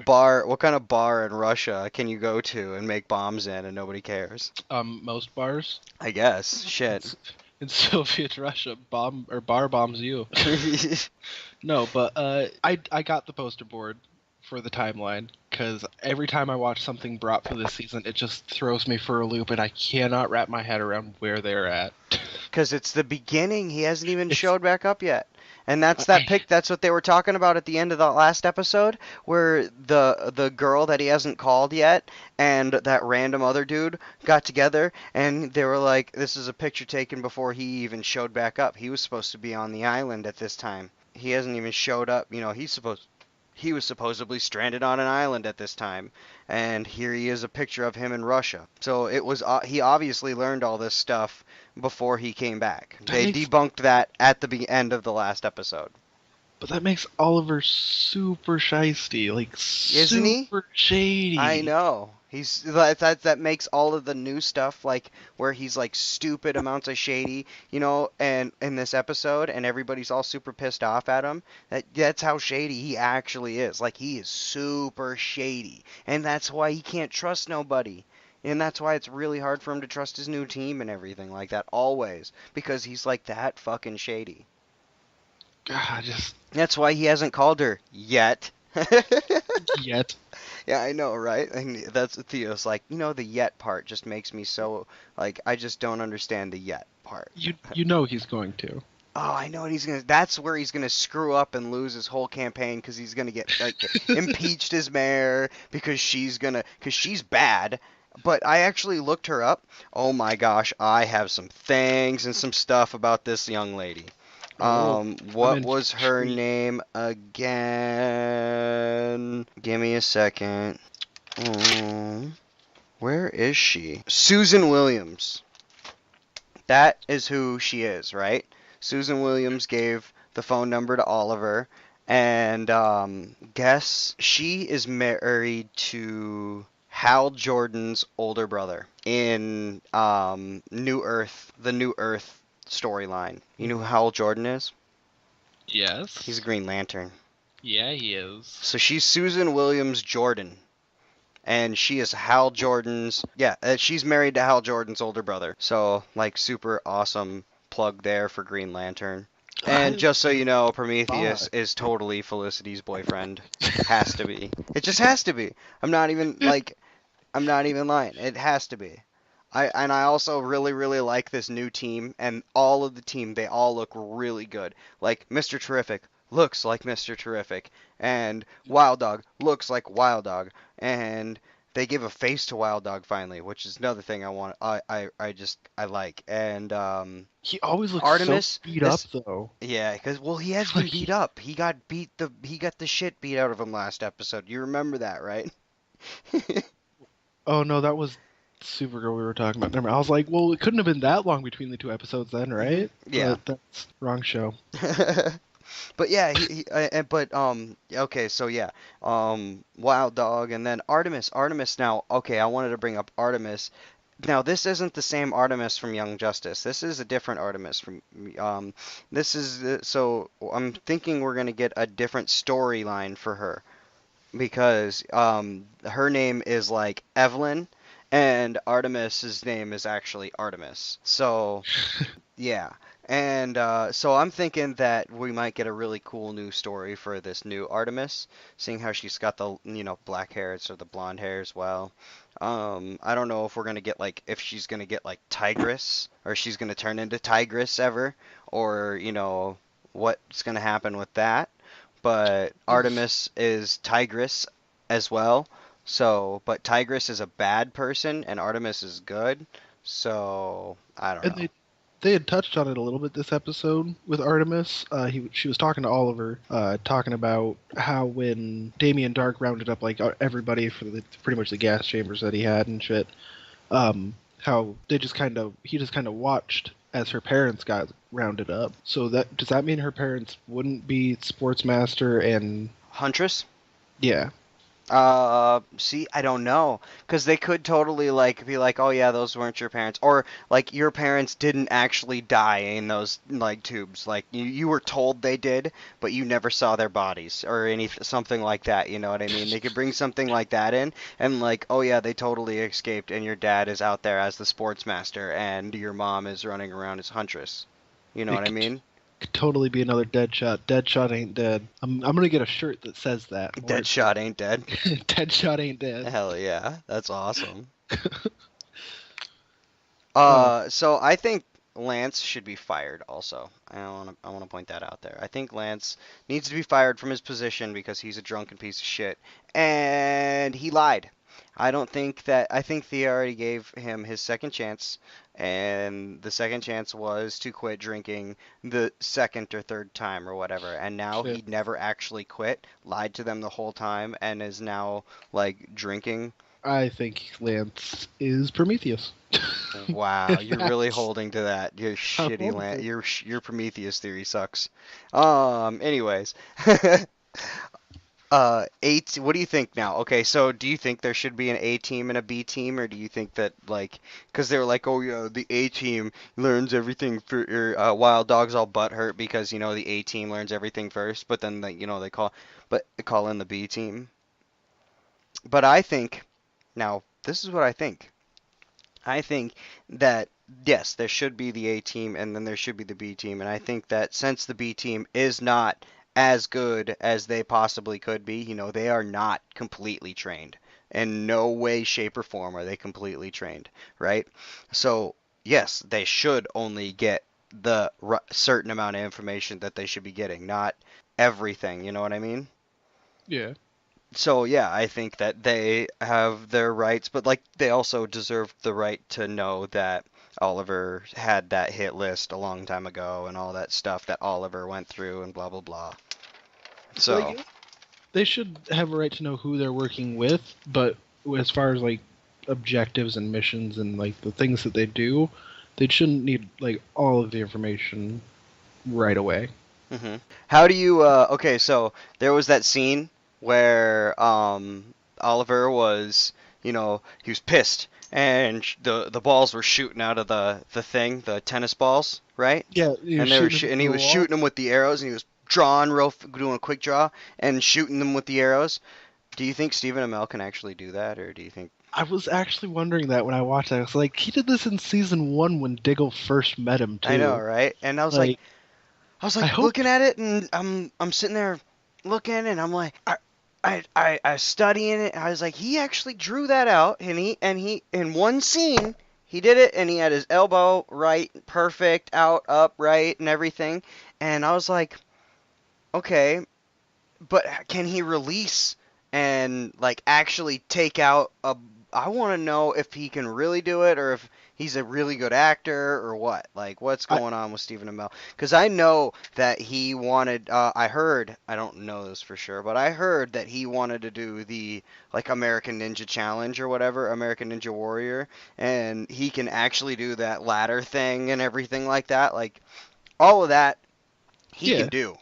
A: of bar in Russia can you go to and make bombs in and nobody cares?
B: Most bars
A: I guess. Shit.
B: in Soviet Russia bar bombs you. No, but I got the poster board for the timeline because every time I watch something brought for this season, it just throws me for a loop, and I cannot wrap my head around where they're at.
A: Because it's the beginning. He hasn't even
B: It's
A: showed back up yet. And that's that
B: I
A: pic. That's what they were talking about at the end of the last episode, where the girl that he hasn't called yet and that random other dude got together, and they were like, "This is a picture taken before he even showed back up. He was supposed to be on the island at this time. He hasn't even showed up. He was supposedly stranded on an island at this time, and here he is, a picture of him in Russia. So it was he obviously learned all this stuff before he came back.
B: that
A: They
B: makes
A: debunked that at the end of the last episode.
B: but that makes Oliver super shisty, like
A: Isn't he?
B: super
A: I
B: shady.
A: know. That makes all of the new stuff like where he's like stupid amounts of shady, and in this episode and everybody's all super pissed off at him. That's how shady he actually is. Like he is super shady. And that's why he can't trust nobody. And that's why it's really hard for him to trust his new team and everything like that always because he's like that fucking shady.
B: God, just
A: That's why he hasn't called her yet.
B: yet.
A: Yeah, I know, right? And that's Theo's like, the yet part just makes me so like I just don't understand the yet part.
B: You know he's going to.
A: Oh, I know what he's gonna. That's where he's gonna screw up and lose his whole campaign because he's gonna get like impeached as mayor because she's bad. But I actually looked her up. Oh my gosh, I have some things and some stuff about this young lady.
B: Oh, I'm
A: What was her
B: intrigued.
A: name again? Give me a second. Mm, where is she? Susan Williams. That is who she is, right? Susan Williams gave the phone number to Oliver, and guess she is married to Hal Jordan's older brother in New Earth, the New Earth storyline. You know who
B: Mhm.
A: Hal Jordan is? He's a
B: Yes.
A: Green Lantern.
B: Yeah, he is.
A: So she's Susan Williams Jordan, and she is Hal Jordan's. Yeah, she's married to Hal Jordan's older brother. So like super awesome plug there for Green Lantern. And
B: I
A: just so you know, Prometheus
B: thought.
A: is totally Felicity's boyfriend. Has to be. It just has to be. I'm not even like I'm not even lying. It has to be. I also really like this new team, and all of the team, they all look really good. Like Mr. Terrific looks like Mr. Terrific, and Wild Dog looks like Wild Dog, and they give a face to Wild Dog finally, which is another thing I want. I like. And
B: He always looks so
A: Artemis,
B: beat up
A: this
B: though.
A: yeah, because well he has been
B: Like
A: beat
B: he,
A: up. He got the shit beat out of him last episode. You remember that, right?
B: oh no, that was Supergirl we were talking about. Never mind. I was like, well, it couldn't have been that long between the two episodes then, right?
A: Yeah.
B: But that's wrong show.
A: But yeah, but okay, so yeah, Wild Dog, and then Artemis. Artemis now, okay, I wanted to bring up Artemis. Now this isn't the same Artemis from Young Justice. This is a different Artemis from this is so I'm thinking we're gonna get a different storyline for her because her name is like Evelyn, and Artemis's name is actually Artemis. So yeah. And so I'm thinking that we might get a really cool new story for this new Artemis, seeing how she's got the, black hair instead of the blonde hair as well. I don't know if we're gonna get like if she's gonna get like Tigress or she's gonna turn into Tigress ever, or what's gonna happen with that. But
B: Is
A: Artemis is Tigress as well. So, but Tigress is a bad person and Artemis is good. So, I don't
B: and
A: know.
B: they had touched on it a little bit this episode with Artemis. She was talking to Oliver, talking about how when Damien Dark rounded up like everybody for pretty much the gas chambers that he had and shit, how he just kind of watched as her parents got rounded up. So that does that mean her parents wouldn't be Sportsmaster and
A: Huntress?
B: yeah,
A: See, I don't know, because they could totally like be like, oh yeah, those weren't your parents, or like your parents didn't actually die in those like tubes, like you were told they did, but you never saw their bodies or something like that. You know what I mean? They could bring something like that in, and like, oh yeah, they totally escaped, and your dad is out there as the sports master, and your mom is running around as Huntress. You know what
B: it
A: I mean?
B: could totally be another Deadshot. Deadshot ain't dead. I'm gonna get a shirt that says that. I want it
A: Deadshot ain't dead.
B: Deadshot ain't dead.
A: Hell yeah, that's awesome.
B: Uh,
A: So I think Lance should be fired also. I want to point that out there. I think Lance needs to be fired from his position because he's a drunken piece of shit and he lied. I think they already gave him his second chance, and the second chance was to quit drinking the second or third time or whatever. And now
B: shit.
A: he never actually quit, lied to them the whole time, and is now like drinking.
B: I think Lance is Prometheus.
A: Wow, you're really
B: That's
A: holding to that. Your
B: I'm
A: shitty
B: holding
A: land,
B: to.
A: your Prometheus theory sucks. Anyways, what do you think now? Okay, so do you think there should be an A team and a B team, or do you think that like, because they were like, oh yeah, the A team learns everything for Wild Dog's all butthurt because the A team learns everything first, but then they call in the B team. But I think now this is what I think. I think that yes, there should be the A team and then there should be the B team. And I think that since the B team is not as good as they possibly could be, they are not completely trained. In no way, shape, or form are they completely trained, right? So, yes, they should only get the certain amount of information that they should be getting, not everything, you know what I mean?
B: Yeah.
A: So yeah, I think that they have their rights, but like they also deserve the right to know that Oliver had that hit list a long time ago and all that stuff that Oliver went through and blah blah blah. So,
B: Like, they should have a right to know who they're working with, but as far as like objectives and missions and like the things that they do, they shouldn't need like all of the information right away.
A: hmm how do you okay, so there was that scene where Oliver was, he was pissed and the balls were shooting out of the thing, the tennis balls, right?
B: Yeah, you're
A: And they were
B: shooting
A: and
B: into
A: he
B: the
A: was
B: wall.
A: shooting them with the arrows and he was drawing doing a quick draw and shooting them with the arrows. Do you think Stephen Amell can actually do that, or do you think?
B: I was actually wondering that when I watched that. I was like, he did this in season one when Diggle first met him
A: I know,
B: too.
A: right? And
B: Like,
A: I was
B: I
A: like
B: hope.
A: looking at it, and I'm sitting there looking, and I'm like, I was studying it. I was like, he actually drew that out, and he in one scene he did it, and he had his elbow right, perfect, out, up, right, and everything. And I was like, okay, but can he release and like actually take out a? I want to know if he can really do it, or if he's a really good actor, or what. Like, what's
B: I,
A: going on with Stephen Amell? Because I know that he wanted. I heard. I don't know this for sure, but I heard that he wanted to do the like American Ninja Challenge or whatever, American Ninja Warrior, and he can actually do that ladder thing and everything like that. Like all of that, he can
B: yeah,
A: do.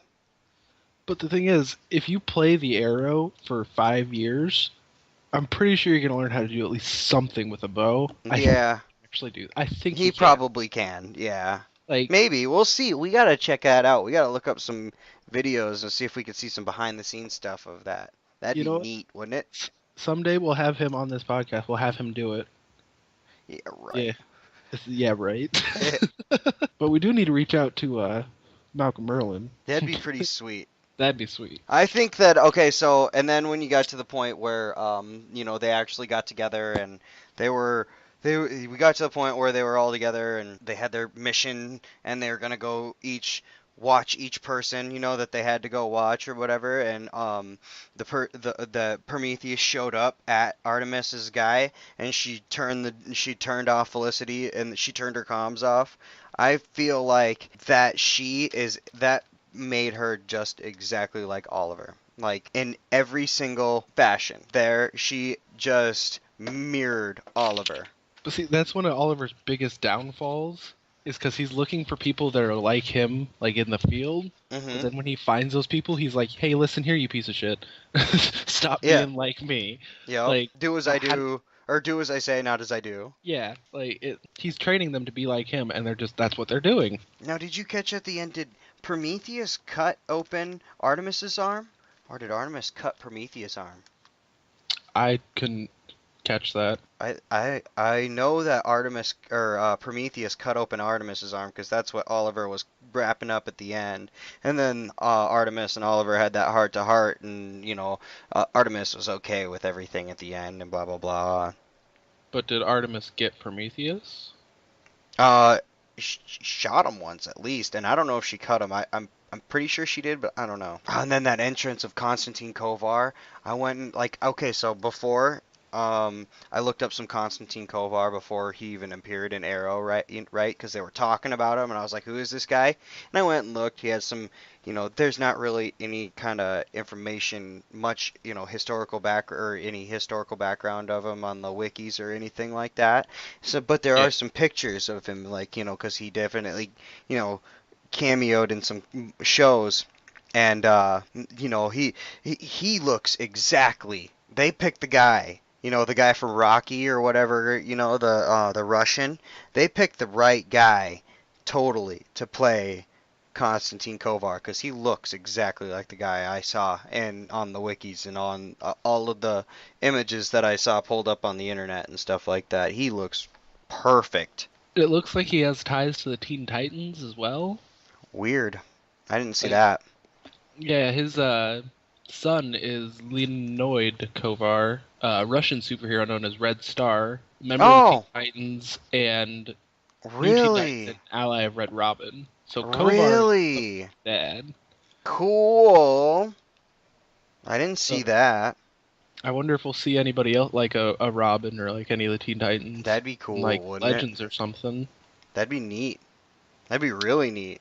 B: but the thing is, if you play the arrow for 5 years, I'm pretty sure you're gonna learn how to do at least something with a bow. I think
A: Yeah.
B: actually do. I think
A: He
B: he can.
A: probably can, yeah.
B: Like,
A: Maybe. We'll see. We gotta check that out. We gotta look up some videos and see if we can see some behind the scenes stuff of that. That'd
B: you
A: be
B: know,
A: neat, wouldn't it?
B: someday we'll have him on this podcast. We'll have him do it.
A: Yeah,
B: Yeah.
A: right.
B: Yeah, right. But we do need to reach out to Malcolm Merlin.
A: That'd be pretty sweet.
B: That'd be sweet.
A: I think that okay, so and then when you got to the point where they actually got together and they were we got to the point where they were all together and they had their mission and they were gonna go watch each person, that they had to go watch or whatever, and the Prometheus showed up at Artemis's guy and she turned off Felicity and she turned her comms off. I feel like that made her just exactly like Oliver. Like in every single fashion. There, she just mirrored Oliver.
B: But see, that's one of Oliver's biggest downfalls, is because he's looking for people that are like him, like in the field. But
A: Mm-hmm.
B: then when he finds those people, he's like, "Hey, listen here, you piece of shit. Stop
A: Yeah.
B: being like me."
A: Yep.
B: Like,
A: Do as I
B: how,
A: do, or do as I say, not as I do.
B: yeah, like he's training them to be like him, and that's what they're doing.
A: Now, did you catch at the end? Did Prometheus cut open Artemis's arm, or did Artemis cut Prometheus' arm?
B: I couldn't catch that.
A: I know that Artemis or Prometheus cut open Artemis's arm because that's what Oliver was wrapping up at the end, and then Artemis and Oliver had that heart to heart, and Artemis was okay with everything at the end, and blah blah blah.
B: But did Artemis get Prometheus?
A: Uh, shot him once at least, and I don't know if she cut him. I'm pretty sure she did, but I don't know. And then that entrance of Konstantin Kovar, I went and like okay, so before I looked up some Konstantin Kovar before he even appeared in Arrow, right? Right, because they were talking about him, and I was like, who is this guy? And I went and looked. He has some, there's not really any kind of information, much, historical back or any historical background of him on the wikis or anything like that. So, but there
B: Yeah.
A: are some pictures of him, like, because he definitely, you know, cameoed in some shows, and he looks exactly. They picked the guy, the guy from Rocky or whatever, the Russian. They picked the right guy, totally, to play Konstantin Kovar because he looks exactly like the guy I saw and on the wikis and on all of the images that I saw pulled up on the internet and stuff like that. He looks perfect.
B: It looks like he has ties to the Teen Titans as well.
A: Weird. I didn't see
B: Like,
A: that.
B: yeah, his son is Leonid Kovar, a Russian superhero known as Red Star, member of the Teen
A: Oh,
B: Titans, and New Teen Titans and
A: really?
B: ally of Red Robin. So Kovar is
A: Really?
B: dad.
A: Cool. I didn't see
B: So
A: that.
B: I wonder if we'll see anybody else, like a Robin or like any of the Teen Titans,
A: That'd be
B: in, like
A: cool, wouldn't it?
B: Legends or something.
A: That'd be neat. That'd be really neat.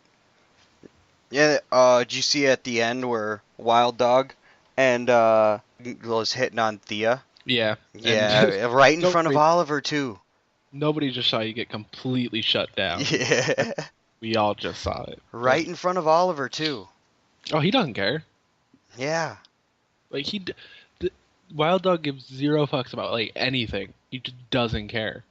A: Yeah, did you see at the end where Wild Dog and was hitting on Thea?
B: Yeah, and
A: Yeah, right in front of
B: nobody,
A: Oliver too.
B: nobody just saw you get completely shut down.
A: Yeah,
B: We all just saw it.
A: right
B: Like,
A: in front of Oliver too.
B: oh, he doesn't care.
A: Yeah.
B: Like the, Wild Dog gives zero fucks about like anything. He just doesn't care.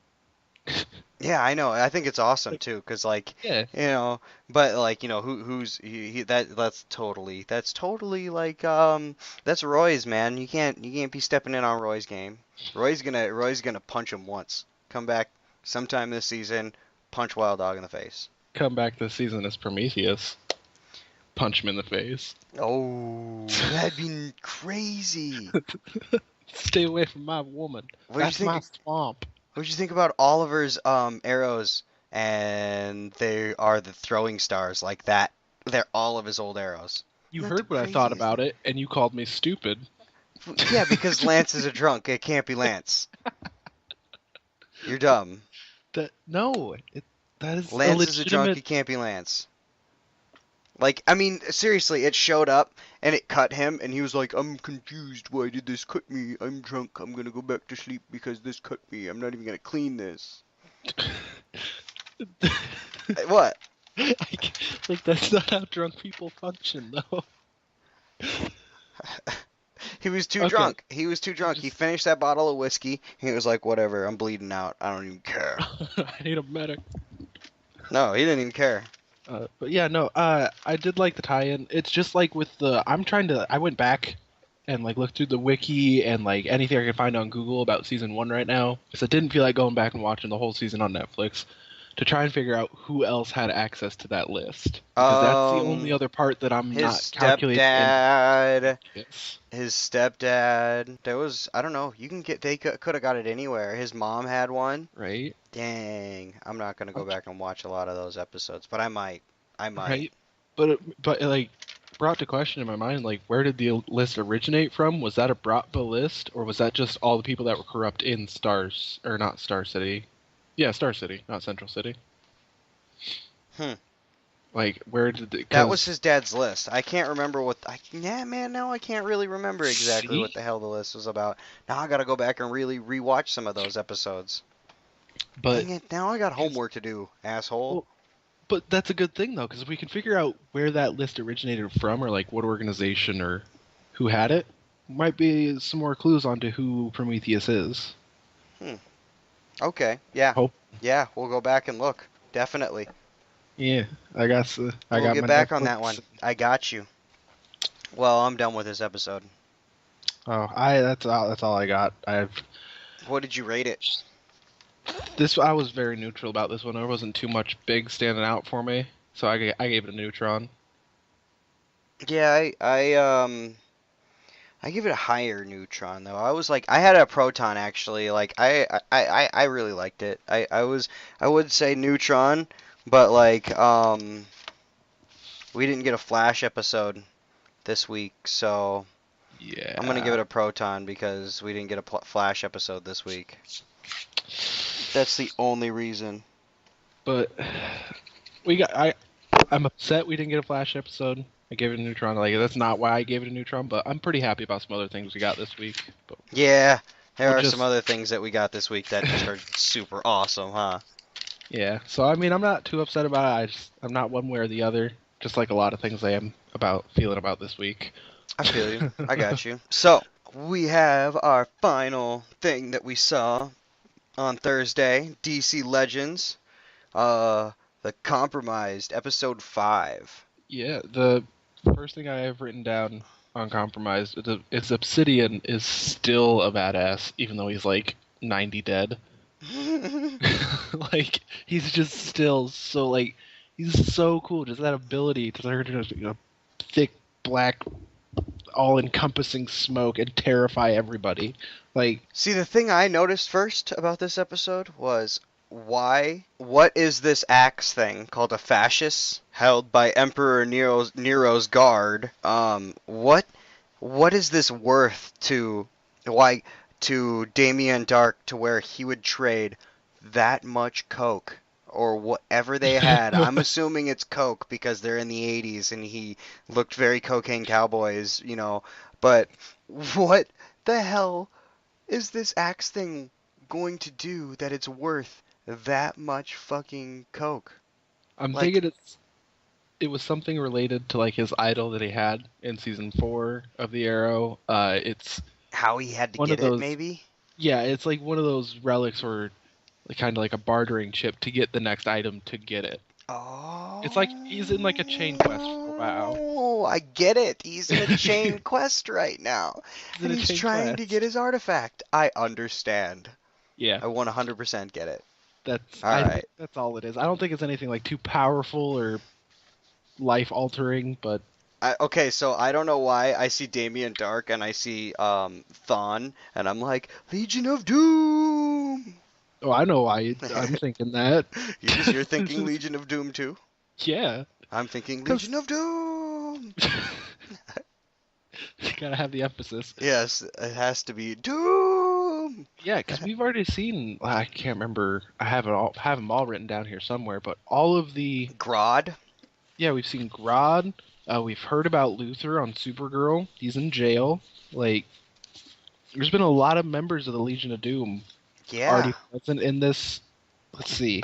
A: Yeah, I know. I think it's awesome
B: Like,
A: too, 'cause like,
B: yeah,
A: but like, who's that's totally like that's Roy's, man. You can't be stepping in on Roy's game. Roy's gonna punch him once. Come back sometime this season, punch Wild Dog in the face.
B: come back this season as Prometheus. Punch him in the face.
A: Oh, that'd be crazy.
B: Stay away from my woman.
A: What do you
B: That's my
A: think?
B: swamp.
A: What do you think about Oliver's arrows? And they are the throwing stars like that. They're all of his old arrows.
B: You
A: Isn't that
B: heard
A: the
B: what I thought
A: craziest
B: about
A: thing?
B: it, and you called me stupid.
A: Yeah, because Lance is a drunk. It can't be Lance. You're dumb.
B: That is a
A: Lance is a drunk.
B: legitimate.
A: It can't be Lance. Like, I mean, seriously, it showed up and it cut him, and he was like, "I'm confused. Why did this cut me? I'm drunk. I'm gonna go back to sleep because this cut me. I'm not even gonna clean this." What?
B: Like that's not how drunk people function, though.
A: He was too
B: Okay.
A: drunk. He was too drunk. He finished that bottle of whiskey. He was like, "Whatever. I'm bleeding out. I don't even care."
B: I need a medic.
A: No, he didn't even care.
B: But yeah, no. I did like the tie-in. It's just like with the. I went back and like looked through the wiki and like anything I could find on Google about season 1 right now, because I didn't feel like going back and watching the whole season on Netflix to try and figure out who else had access to that list. Because that's the only other part that I'm
A: His
B: not calculating in.
A: stepdad.
B: Yes.
A: His stepdad. There was, I don't know. You can get. They could have got it anywhere. His mom had one.
B: Right.
A: Dang. I'm not gonna go back and watch a lot of those episodes, but I might. I might.
B: Right. But it, like brought to question in my mind, like where did the list originate from? Was that a Bratva list, or was that just all the people that were corrupt in Stars or not Star City? Yeah, Star City, not Central City.
A: Hmm.
B: Like where did it?
A: That was his dad's list. I can't remember what. Yeah, man. Now I can't really remember exactly what
B: See?
A: the hell the list was about. Now I gotta go back and really rewatch some of those episodes.
B: But
A: Dang it! Now I got homework to do, asshole.
B: well, but that's a good thing though, because if we can figure out where that list originated from, or like what organization or who had it, might be some more clues onto who Prometheus is.
A: Okay. Yeah.
B: Hope.
A: Yeah. We'll go back and look. Definitely.
B: Yeah, I got. I
A: We'll
B: got
A: get
B: my
A: back on
B: Netflix.
A: that one. I got you. Well, I'm done with this episode.
B: Oh, that's all I got.
A: What did you rate it?
B: I was very neutral about this one. There wasn't too much big standing out for me, so I gave it a neutron.
A: Yeah, I give it a higher neutron though. I was like, I had a proton actually. Like, I really liked it. I would say neutron, but like, we didn't get a Flash episode this week, so
B: Yeah.
A: I'm gonna give it a proton because we didn't get a Flash episode this week. That's the only reason.
B: But I'm upset we didn't get a Flash episode. I gave it a neutron. Like that's not why I gave it a neutron, but I'm pretty happy about some other things we got this week. But
A: Yeah, there
B: we'll
A: are
B: just
A: some other things that we got this week that just are super awesome, huh?
B: yeah. So I mean, I'm not too upset about it. I'm not one way or the other. Just like a lot of things I am feeling about this week.
A: I feel you. I got you. So, we have our final thing that we saw on Thursday, DC Legends, The Compromised, episode 5.
B: Yeah, the first thing I have written down on Compromised is Obsidian is still a badass, even though he's like 90 dead. Like, he's just still so, like, he's so cool. Just that ability to turn into a thick, black, all-encompassing smoke and terrify everybody. Like,
A: See, the thing I noticed first about this episode was what is this axe thing called a fascist held by Emperor Nero's guard? What is this worth to Damien Dark to where he would trade that much coke or whatever they had. I'm assuming it's coke because they're in the 80s and he looked very cocaine cowboys, you know. But what the hell is this axe thing going to do that it's worth that much fucking coke?
B: I'm
A: Like,
B: thinking it was something related to like his idol that he had in season 4 of the Arrow. It's
A: how he had to
B: one
A: get
B: of
A: it,
B: those.
A: maybe?
B: Yeah, it's like one of those relics or kind of like a bartering chip to get the next item to get it. It's like he's in like a chain quest for WoW.
A: Oh, I get it. He's in a chain quest right now,
B: He's in
A: and
B: a
A: he's
B: chain
A: trying to get
B: quest.
A: his artifact. I understand.
B: Yeah,
A: I 100% get it.
B: I
A: All
B: think
A: right.
B: that's all it is. I don't think it's anything like too powerful or life altering, but
A: Okay, so I don't know why I see Damien Dark and I see Thawne, and I'm like, Legion of Doom.
B: oh, I know why I'm thinking that.
A: You're thinking Legion of Doom too?
B: Yeah,
A: I'm thinking
B: because
A: Legion of Doom.
B: you gotta have the emphasis.
A: Yes, it has to be Doom.
B: Yeah, because we've already seen. I can't remember. I have them all written down here somewhere. But all of the
A: Grodd.
B: we've seen Grodd. We've heard about Luther on Supergirl. He's in jail. Like, there's been a lot of members of the Legion of Doom
A: Yeah.
B: already present in this. Let's see: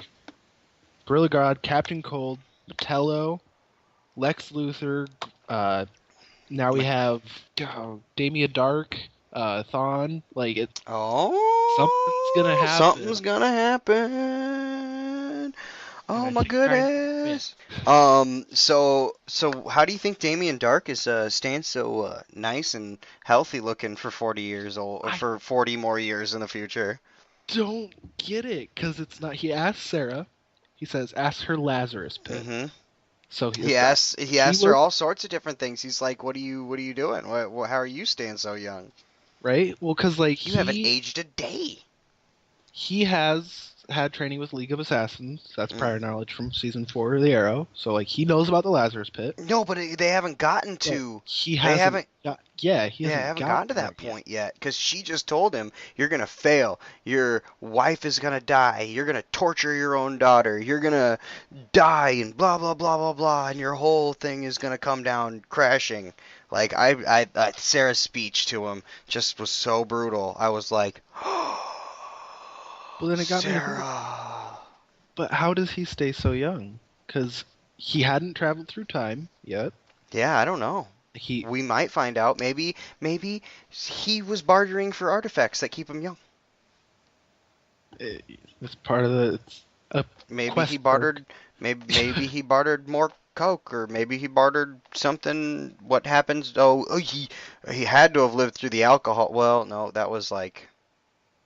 B: Gorilla Grodd, Captain Cold, Metello, Lex Luthor. Now we have Damien Dark, Thawne. Like, something's gonna
A: Oh,
B: happen.
A: something's gonna happen.
B: And
A: Oh
B: I
A: my
B: think Iron's gonna win.
A: goodness. So how do you think Damien Dark is staying so nice and healthy looking for 40 years old, or
B: I
A: for 40 more years in the future?
B: don't get it because it's not. He asks Sarah. He says, "Ask her Lazarus Pit."
A: Mm-hmm.
B: So
A: He
B: he
A: asks her
B: looks
A: all sorts of different things. He's like, what are you doing? How are you staying so young?
B: right. Well, because like
A: You haven't aged a day.
B: he has had training with League of Assassins. That's
A: Mm.
B: prior knowledge from season 4 of the Arrow. So like he knows about the Lazarus Pit.
A: No, but they haven't gotten
B: But
A: to.
B: he
A: They
B: hasn't
A: haven't.
B: got. Yeah, he
A: Yeah, I
B: hasn't
A: haven't gotten to
B: gotten
A: that
B: there yet.
A: point yet because she just told him, "You're gonna fail. Your wife is gonna die. You're gonna torture your own daughter. You're gonna die, and blah blah blah blah blah, and your whole thing is gonna come down crashing." Like Sarah's speech to him just was so brutal. I was like,
B: But then it got me to think.
A: Sarah.
B: But how does he stay so young? Because he hadn't traveled through time yet.
A: Yeah, I don't know.
B: He
A: We might find out. Maybe he was bartering for artifacts that keep him young.
B: it's part of the it's a
A: Maybe he
B: quest perk.
A: bartered. Maybe he bartered more coke, or maybe he bartered something. What happens? He had to have lived through the alcohol. Well, no, that was like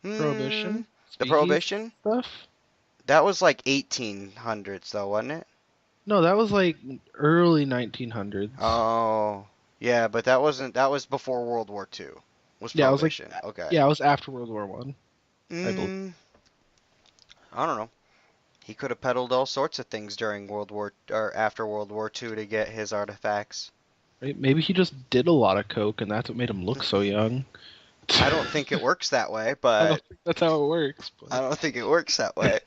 A: hmm,
B: Prohibition,
A: the
B: speakeasy
A: prohibition.
B: stuff.
A: That was like 1800s though, wasn't it?
B: No, that was like early 1900s.
A: Oh, yeah, but that wasn't. That was before World War II. Was
B: Yeah, I was like,
A: prohibition? Okay.
B: yeah, I was after World War One, I believe.
A: Mm, I don't know. He could have peddled all sorts of things during World War or after World War II to get his artifacts.
B: Right? Maybe he just did a lot of coke, and that's what made him look so young.
A: I don't think it works that way,
B: I don't
A: but
B: think that's how it works.
A: I
B: But
A: don't think it works that way.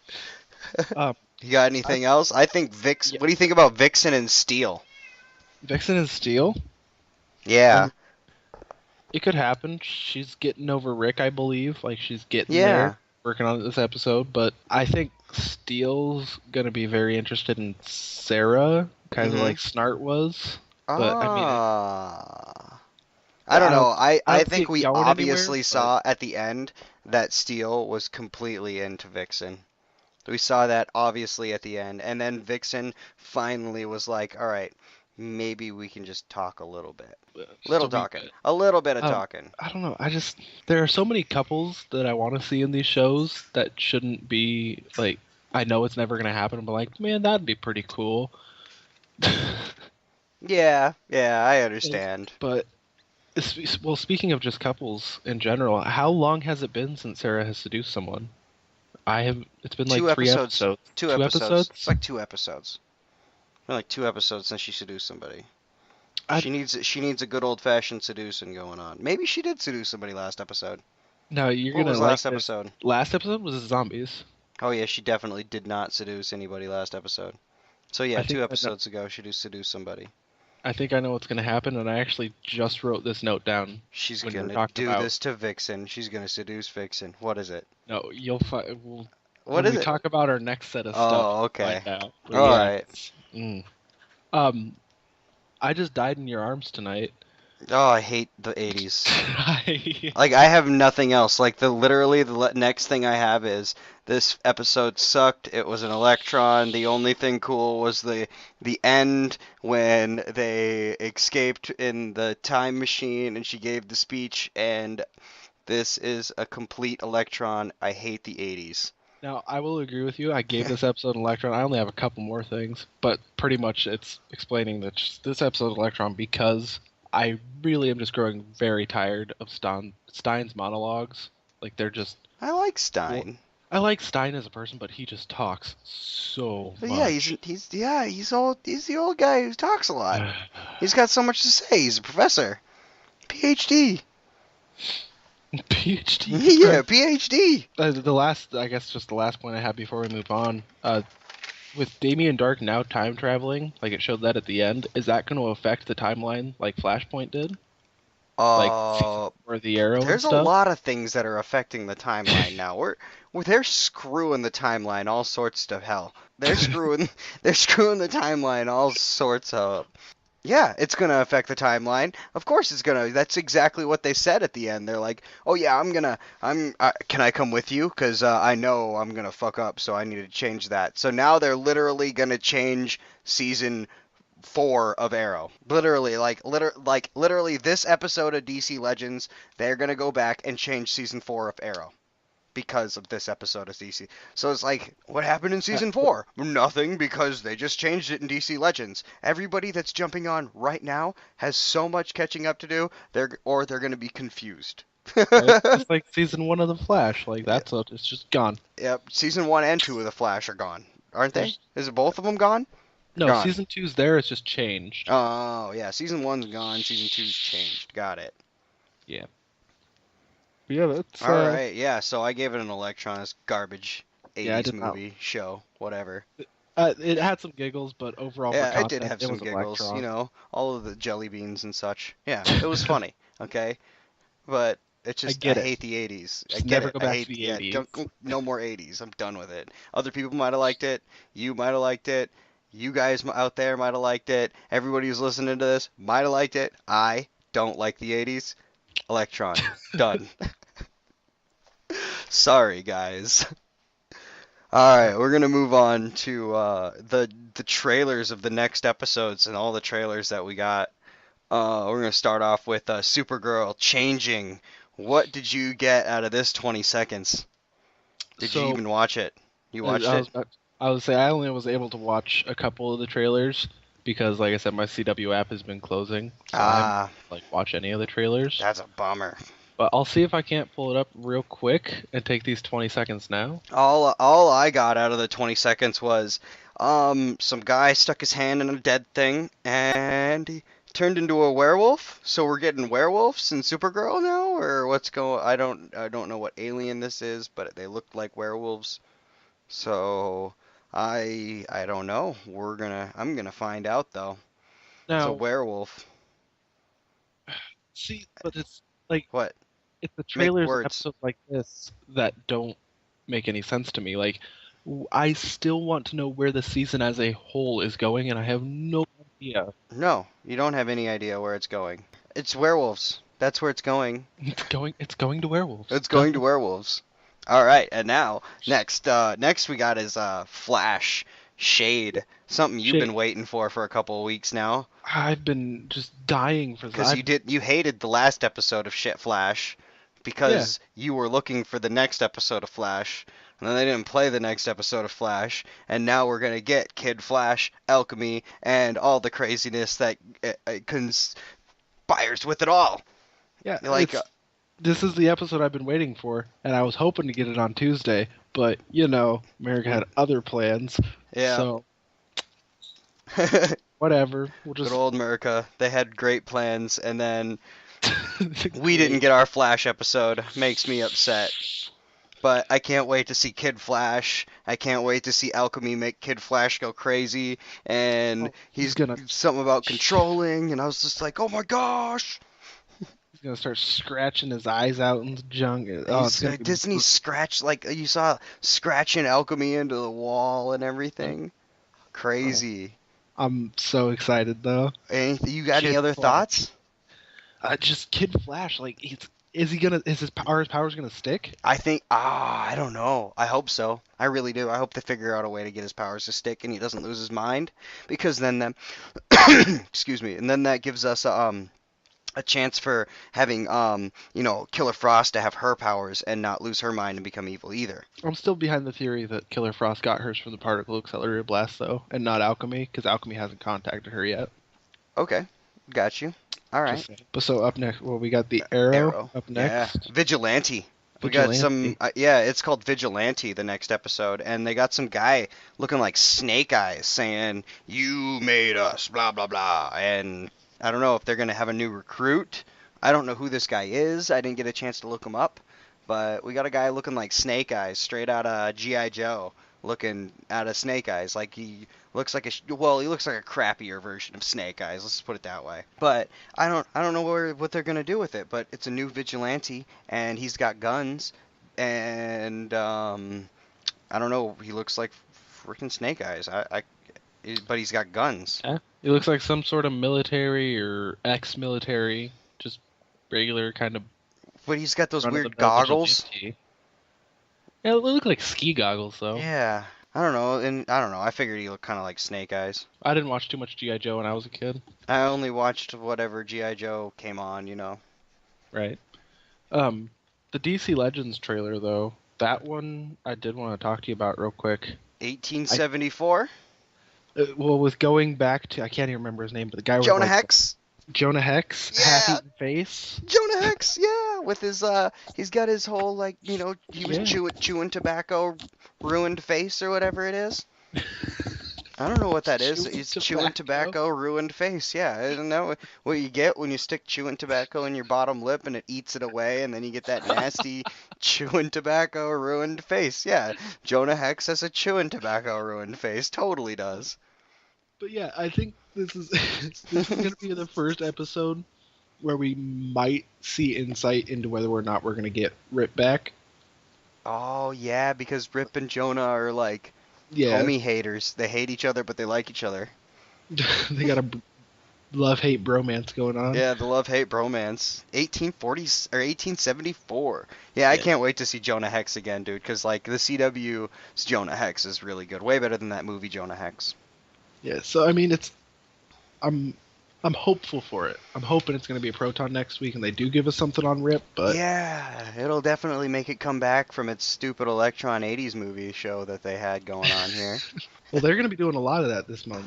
B: um,
A: You got
B: I,
A: anything else? I think Vix.
B: yeah,
A: What do you think about Vixen and Steel?
B: Vixen and Steel. I
A: Yeah,
B: mean, it could happen. She's getting over Rick, I believe. Like she's getting
A: yeah.
B: there, working on this episode. But I think Steele's gonna be very interested in Sarah, kind of
A: Mhm.
B: like Snart was. But I mean,
A: Ah. I don't
B: I
A: know.
B: don't, I
A: I
B: don't see
A: think
B: it
A: we
B: going anywhere.
A: obviously
B: But
A: saw at the end that Steel was completely into Vixen. We saw that obviously at the end, and then Vixen finally was like, "All right, maybe we can just talk a little bit, little
B: still be
A: talking,
B: good.
A: a little bit of
B: Um,
A: talking."
B: I don't know. There are so many couples that I want to see in these shows that shouldn't be like. I know it's never gonna happen, but like, man, that'd be pretty cool.
A: Yeah, yeah, I understand.
B: But well, speaking of just couples in general, how long has it been since Sarah has seduced someone? I have. It's been like
A: Two
B: three
A: episodes.
B: episodes.
A: Two
B: Two
A: episodes. It's
B: episodes.
A: like 2 episodes. Been like 2 episodes since she seduced somebody.
B: I
A: She needs a good old fashioned seducing going on. Maybe she did seduce somebody last episode.
B: No, you're
A: What
B: gonna
A: was
B: like
A: last
B: this.
A: episode?
B: Last episode was zombies.
A: Oh yeah, she definitely did not seduce anybody last episode. So yeah,
B: I
A: two
B: think
A: episodes ago she did seduce somebody.
B: I think I know what's gonna happen, and I actually just wrote this note down
A: She's
B: when you were
A: gonna
B: talking
A: do
B: about.
A: this to Vixen. She's gonna seduce Vixen. What is it?
B: No, you'll find
A: What
B: when
A: is
B: we
A: it?
B: talk about our next set of stuff.
A: Oh,
B: You'll
A: okay.
B: find out. But
A: All
B: yeah,
A: right.
B: mm. um, I just died in your arms tonight.
A: Oh, I hate the 80s.
B: I,
A: Like I have nothing else. Like the next thing I have is this episode sucked. It was an Electron. The only thing cool was the end when they escaped in the time machine and she gave the speech and this is a complete Electron. I hate the 80s.
B: Now, I will agree with you. I gave this episode an Electron. I only have a couple more things, but pretty much it's explaining that this episode of Electron because I really am just growing very tired of Stein's monologues. Like they're just.
A: I like
B: Well,
A: Stein.
B: I like Stein as a person, but he just talks so
A: But yeah,
B: much.
A: he's the old guy who talks a lot. He's got so much to say. He's a professor. PhD.
B: PhD.
A: Yeah, PhD.
B: The last, I guess, just the last point I have before we move on. With Damien Dark now time traveling, like it showed that at the end, is that going to affect the timeline like Flashpoint did? Like season
A: Uh,
B: 4 of the Arrow and
A: there's a
B: stuff?
A: lot of things that are affecting the timeline now. They're screwing the timeline all sorts to hell. They're screwing they're screwing the timeline all sorts of. Yeah, it's gonna affect the timeline. Of course it's gonna. That's exactly what they said at the end. They're like, "Oh yeah, can I come with you? 'Cause I know I'm gonna fuck up, so I need to change that." So now they're literally gonna change season 4 of Arrow. Literally this episode of DC Legends, they're gonna go back and change season 4 of Arrow because of this episode of DC. So it's like, what happened in
B: Uh,
A: season 4? Nothing, because they just changed it in DC Legends. Everybody that's jumping on right now has so much catching up to do. They're gonna be confused.
B: it's just like season 1 of The Flash. Like
A: Yeah,
B: it's just gone.
A: yep. Season 1 and 2 of the Flash are gone, aren't they?
B: There's
A: Is it both of them gone? They're
B: no
A: gone.
B: season two's there. It's just changed.
A: Oh yeah, season 1's gone. Season 2's changed. Got it.
B: Yeah. But yeah, that's
A: All right, yeah. So I gave it an Electron. It's garbage.
B: yeah. I
A: 80s
B: did not.
A: movie show, whatever.
B: It had some giggles, but overall for
A: Yeah, it did
B: content,
A: have
B: it
A: some
B: was
A: giggles,
B: Electron.
A: all of the jelly beans and such. Yeah, it was funny, okay? But it's
B: I
A: just, I
B: get it.
A: hate the 80s. I
B: Just
A: get
B: never
A: it.
B: go
A: I
B: back to
A: hate,
B: the
A: yeah,
B: 80s.
A: don't, no more 80s. I'm done with it. Other people might have liked it. You might have liked it. You guys out there might have liked it. Everybody who's listening to this might have liked it. I don't like the 80s. Electron. Done. Sorry, guys. All right, we're gonna move on to the trailers of the next episodes and all the trailers that we got. We're gonna start off with Supergirl changing. What did you get out of this 20 seconds? Did you
B: So
A: even watch it? You watched
B: I
A: it?
B: was I would say I only was able to watch a couple of the trailers because, like I said, my CW app has been closing, so I haven't
A: Ah,
B: like watch any of the trailers.
A: that's a bummer.
B: But I'll see if I can't pull it up real quick and take these 20 seconds now.
A: All I got out of the 20 seconds was some guy stuck his hand in a dead thing and he turned into a werewolf. So we're getting werewolves in Supergirl now, or what's going? I don't know what alien this is, but they look like werewolves. So I don't know. I'm gonna find out though. It's a
B: Now,
A: werewolf.
B: see, but it's like
A: What?
B: it's the
A: Make
B: trailers and
A: words.
B: episodes like this that don't make any sense to me. Like, I still want to know where the season as a whole is going, and I have no idea.
A: No, you don't have any idea where it's going. It's werewolves. That's where it's going.
B: It's going to werewolves.
A: It's going to werewolves. All right, and now next we got is Flash Shade, something you've been
B: Shade.
A: waiting for a couple of weeks now,
B: I've been just dying for
A: because
B: that.
A: you hated the last episode of Shit Flash,
B: Yeah,
A: because you were looking for the next episode of Flash, and then they didn't play the next episode of Flash, and now we're gonna get Kid Flash, Alchemy, and all the craziness that conspires with it all.
B: yeah.
A: Like,
B: This is the episode I've been waiting for, and I was hoping to get it on Tuesday, but America had other plans,
A: yeah.
B: so whatever. We'll
A: Good
B: just.
A: old America. They had great plans, and then we didn't get our Flash episode. Makes me upset. But I can't wait to see Kid Flash. I can't wait to see Alchemy make Kid Flash go crazy. And
B: Oh, he's gonna
A: something about
B: he's
A: controlling. And I was just like, oh my gosh.
B: gonna start scratching his eyes out in the junk. Oh, it's
A: He's
B: gonna be
A: Disney
B: brutal.
A: scratched like you saw scratching Alchemy into the wall and
B: Yep.
A: everything.
B: Oh,
A: Crazy.
B: I'm so excited though.
A: You got any
B: Kid
A: other
B: Flash.
A: thoughts?
B: Just Kid Flash. Like, is he gonna? Is his powers gonna stick?
A: I think I don't know. I hope so. I really do. I hope they figure out a way to get his powers to stick and he doesn't lose his mind, because then excuse me, and then that gives us a chance for having Killer Frost to have her powers and not lose her mind and become evil either.
B: I'm still behind the theory that Killer Frost got hers from the particle accelerator blast, though, and not Alchemy, because Alchemy hasn't contacted her yet.
A: Okay, got you. All right.
B: Just saying. But so up next, well, we got the Arrow
A: Arrow.
B: up
A: Yeah.
B: next.
A: Vigilante. We got some,
B: Vigilante.
A: yeah, it's called Vigilante, the next episode, and they got some guy looking like Snake Eyes saying, "You made us," blah, blah, blah. And I don't know if they're going to have a new recruit. I don't know who this guy is. I didn't get a chance to look him up. But we got a guy looking like Snake Eyes, straight out of G.I. Joe, looking out of Snake Eyes. Like he looks like he looks like a crappier version of Snake Eyes. Let's put it that way. But I don't know what they're gonna do with it. But it's a new vigilante, and he's got guns, and I don't know. He looks like freaking Snake Eyes. But he's got guns.
B: Yeah. He looks like some sort of military or ex-military, just regular kind of
A: But he's got those weird
B: run-of-the-mill
A: goggles.
B: vigilante. Yeah, they look like ski goggles, though.
A: Yeah. I don't know, and I don't know. I figured he looked kind of like Snake Eyes.
B: I didn't watch too much G.I. Joe when I was a kid.
A: I only watched whatever G.I. Joe came on.
B: Right. The DC Legends trailer, though, that one I did want to talk to you about real quick.
A: 1874?
B: Well, with going back to, I can't even remember his name, but the guy with
A: Jonah
B: like,
A: Hex?
B: Jonah Hex,
A: Yeah.
B: half-eaten face.
A: Jonah Hex, yeah, with his he's got his whole like he was
B: Yeah.
A: chewing tobacco, ruined face or whatever it is. I don't know what that is.
B: Chewing
A: He's chewing tobacco, ruined face. Yeah, I don't know what you get when you stick chewing tobacco in your bottom lip and it eats it away, and then you get that nasty chewing tobacco ruined face. Yeah, Jonah Hex has a chewing tobacco ruined face. Totally does.
B: But yeah, I think this is this is gonna be the first episode where we might see insight into whether or not we're gonna get Rip back.
A: Oh yeah, because Rip and Jonah are like
B: Yeah,
A: homie haters. They hate each other, but they like each other.
B: they got a love-hate bromance going on.
A: Yeah, the love-hate bromance. 1840s or 1874. Yeah, I
B: Yeah.
A: can't wait to see Jonah Hex again, dude. Because like the CW's Jonah Hex is really good, way better than that movie Jonah Hex.
B: Yeah, so I mean, I'm I'm hopeful for it. I'm hoping it's gonna be a Proton next week, and they do give us something on Rip. But
A: Yeah, it'll definitely make it come back from its stupid Electron 80s movie show that they had going on here.
B: well, they're gonna be doing a lot of that this month,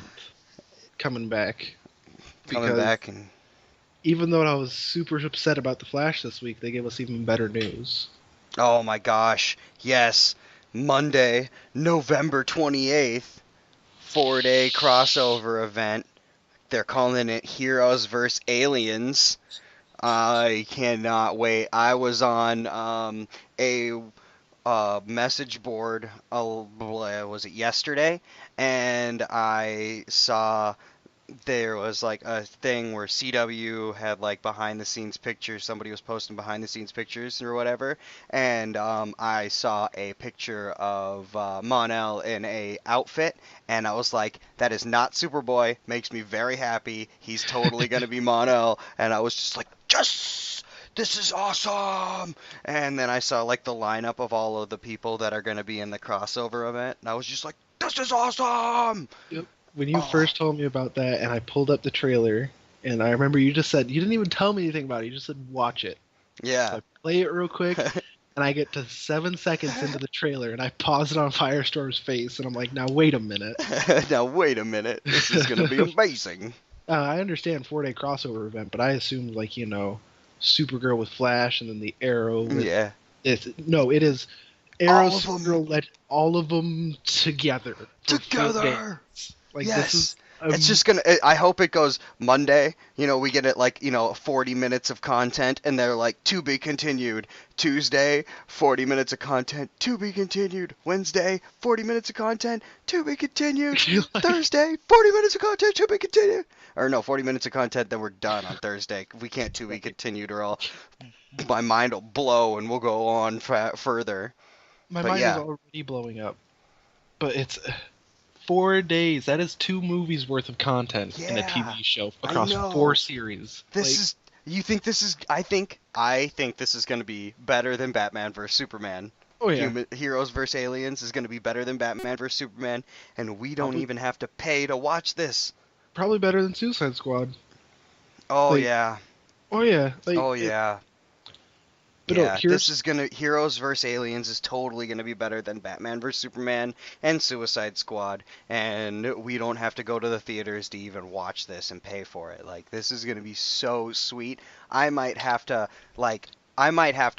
B: coming back.
A: Coming
B: Because
A: back and
B: even though I was super upset about the Flash this week, they gave us even better news.
A: oh my gosh, yes, Monday, November 28th, 4-day crossover event. They're calling it Heroes vs. Aliens. I cannot wait. I was on a message board, was it yesterday? And I saw there was like a thing where CW had like behind the scenes pictures. Somebody was posting behind the scenes pictures or whatever, and I saw a picture of Mon-El in a outfit, and I was like, "That is not Superboy." Makes me very happy. He's totally gonna be Mon-El, and I was just like, "Yes, this is awesome!" And then I saw like the lineup of all of the people that are gonna be in the crossover event, and I was just like, "This is awesome!"
B: When you
A: Oh.
B: first told me about that, and I pulled up the trailer, and I remember you just said you didn't even tell me anything about it. You just said watch it. So
A: Yeah.
B: I play it real quick, and I get to 7 seconds into the trailer, and I pause it on Firestorm's face, and I'm like, now wait a minute.
A: Now wait a minute. This is gonna be amazing.
B: I understand 4-day crossover event, but I assumed like Supergirl with Flash, and then the Arrow. With,
A: Yeah.
B: it is Arrow,
A: All of 'em.
B: Supergirl, let all of them together. for 4 days.
A: Together.
B: Like
A: Yes.
B: this is
A: It's just gonna. I hope it goes Monday. We get it like 40 minutes of content, and they're like to be continued. Tuesday, 40 minutes of content to be continued. Wednesday, 40 minutes of content to be continued.
B: like,
A: Thursday, 40 minutes of content to be continued. Or no, 40 minutes of content, then we're done on Thursday. We can't to be continued, or else my mind will blow and we'll go on further.
B: my
A: But
B: mind is
A: yeah,
B: already blowing up. But it's 4 days. That is 2 movies worth of content in a
A: yeah,
B: TV show
A: I
B: across 4 series.
A: This is. You think this is? I think this is going to be better than Batman vs Superman.
B: Oh yeah,
A: Heroes vs Aliens is going to be better than Batman vs Superman, and we don't
B: probably
A: even have to pay to watch this.
B: probably better than Suicide Squad.
A: Oh
B: Like,
A: yeah.
B: oh yeah,
A: Oh yeah.
B: but no,
A: Yeah, this
B: here's
A: is gonna Heroes vs Aliens is totally gonna be better than Batman vs Superman and Suicide Squad, and we don't have to go to the theaters to even watch this and pay for it. Like this is gonna be so sweet. I might have to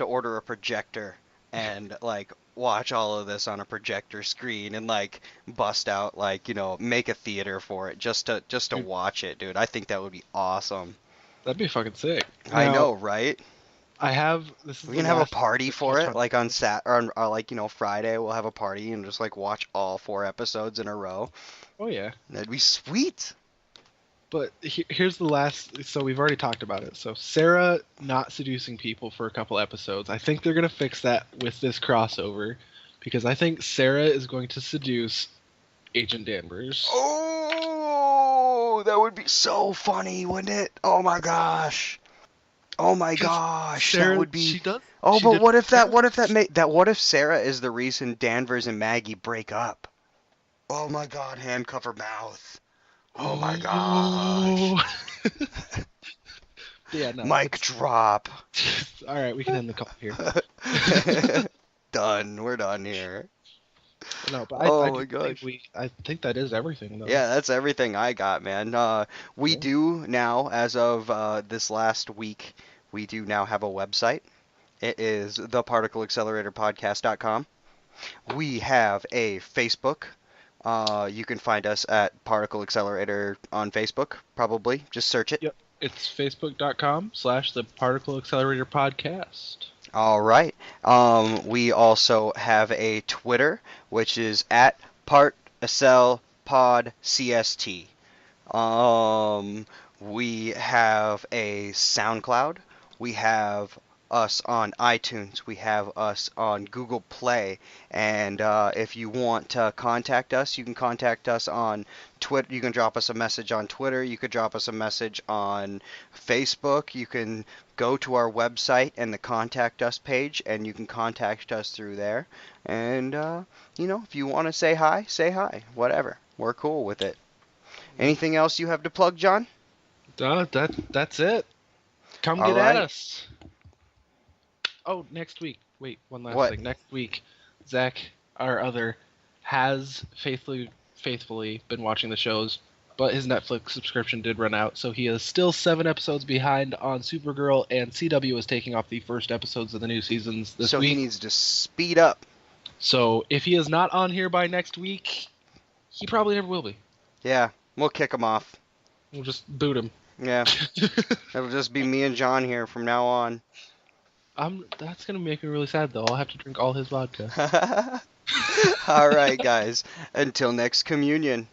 A: order a projector and like watch all of this on a projector screen and like bust out like make a theater for it just to
B: dude,
A: watch it, dude. I think that would be awesome.
B: that'd be fucking sick.
A: I
B: Now
A: know, right?
B: I have this is
A: We
B: the
A: can have a
B: last
A: party
B: to
A: for
B: touch
A: it,
B: on
A: like on
B: this.
A: Sat or on like Friday. We'll have a party and just like watch all 4 episodes in a row.
B: Oh yeah,
A: That'd be sweet.
B: but here's the last. So we've already talked about it. So Sarah not seducing people for a couple episodes. I think they're gonna fix that with this crossover, because I think Sarah is going to seduce Agent Danvers.
A: Oh, that would be so funny, wouldn't it? Oh my gosh. Oh my
B: Because
A: gosh, that
B: Sarah,
A: would be.
B: she does.
A: Oh,
B: She
A: but
B: did.
A: what if what if Sarah is the reason Danvers and Maggie break up? Oh my god, handcuff her mouth. Oh my gosh.
B: Oh. Yeah, no.
A: Mic drop.
B: All right, we can end the call here.
A: Done. We're done here.
B: No, but I
A: Oh
B: do
A: my
B: think
A: gosh.
B: I think that is everything though.
A: Yeah, that's everything I got, man. We
B: Yeah.
A: do now, as of this last week, we do now have a website. It is theparticleacceleratorpodcast.com. We have a Facebook. You can find us at Particle Accelerator on Facebook, probably. Just search it.
B: Yep. It's facebook.com/the Particle Accelerator Podcast.
A: All right. We also have a Twitter, which is at PartAccelPodCST. We have a SoundCloud. We have us on iTunes. We have us on Google Play. And if you want to contact us, you can contact us on Twitter. You can drop us a message on Twitter. You could drop us a message on Facebook. You can go to our website and the contact us page, and you can contact us through there. And if you want to say hi, whatever. We're cool with it. Anything else you have to plug, John?
B: That's it. Come
A: All
B: get at
A: right.
B: us. Oh, next week. Wait, one last
A: What?
B: thing. Next week, Zach, our other, has faithfully been watching the shows, but his Netflix subscription did run out, so he is still 7 episodes behind on Supergirl, and CW is taking off the first episodes of the new seasons this
A: So
B: week.
A: he needs to speed up.
B: So if he is not on here by next week, he probably never will be.
A: Yeah, we'll kick him off.
B: We'll just boot him.
A: Yeah, it'll just be me and John here from now on.
B: That's gonna make me really sad though. I'll have to drink all his vodka.
A: All right, guys. Until next communion.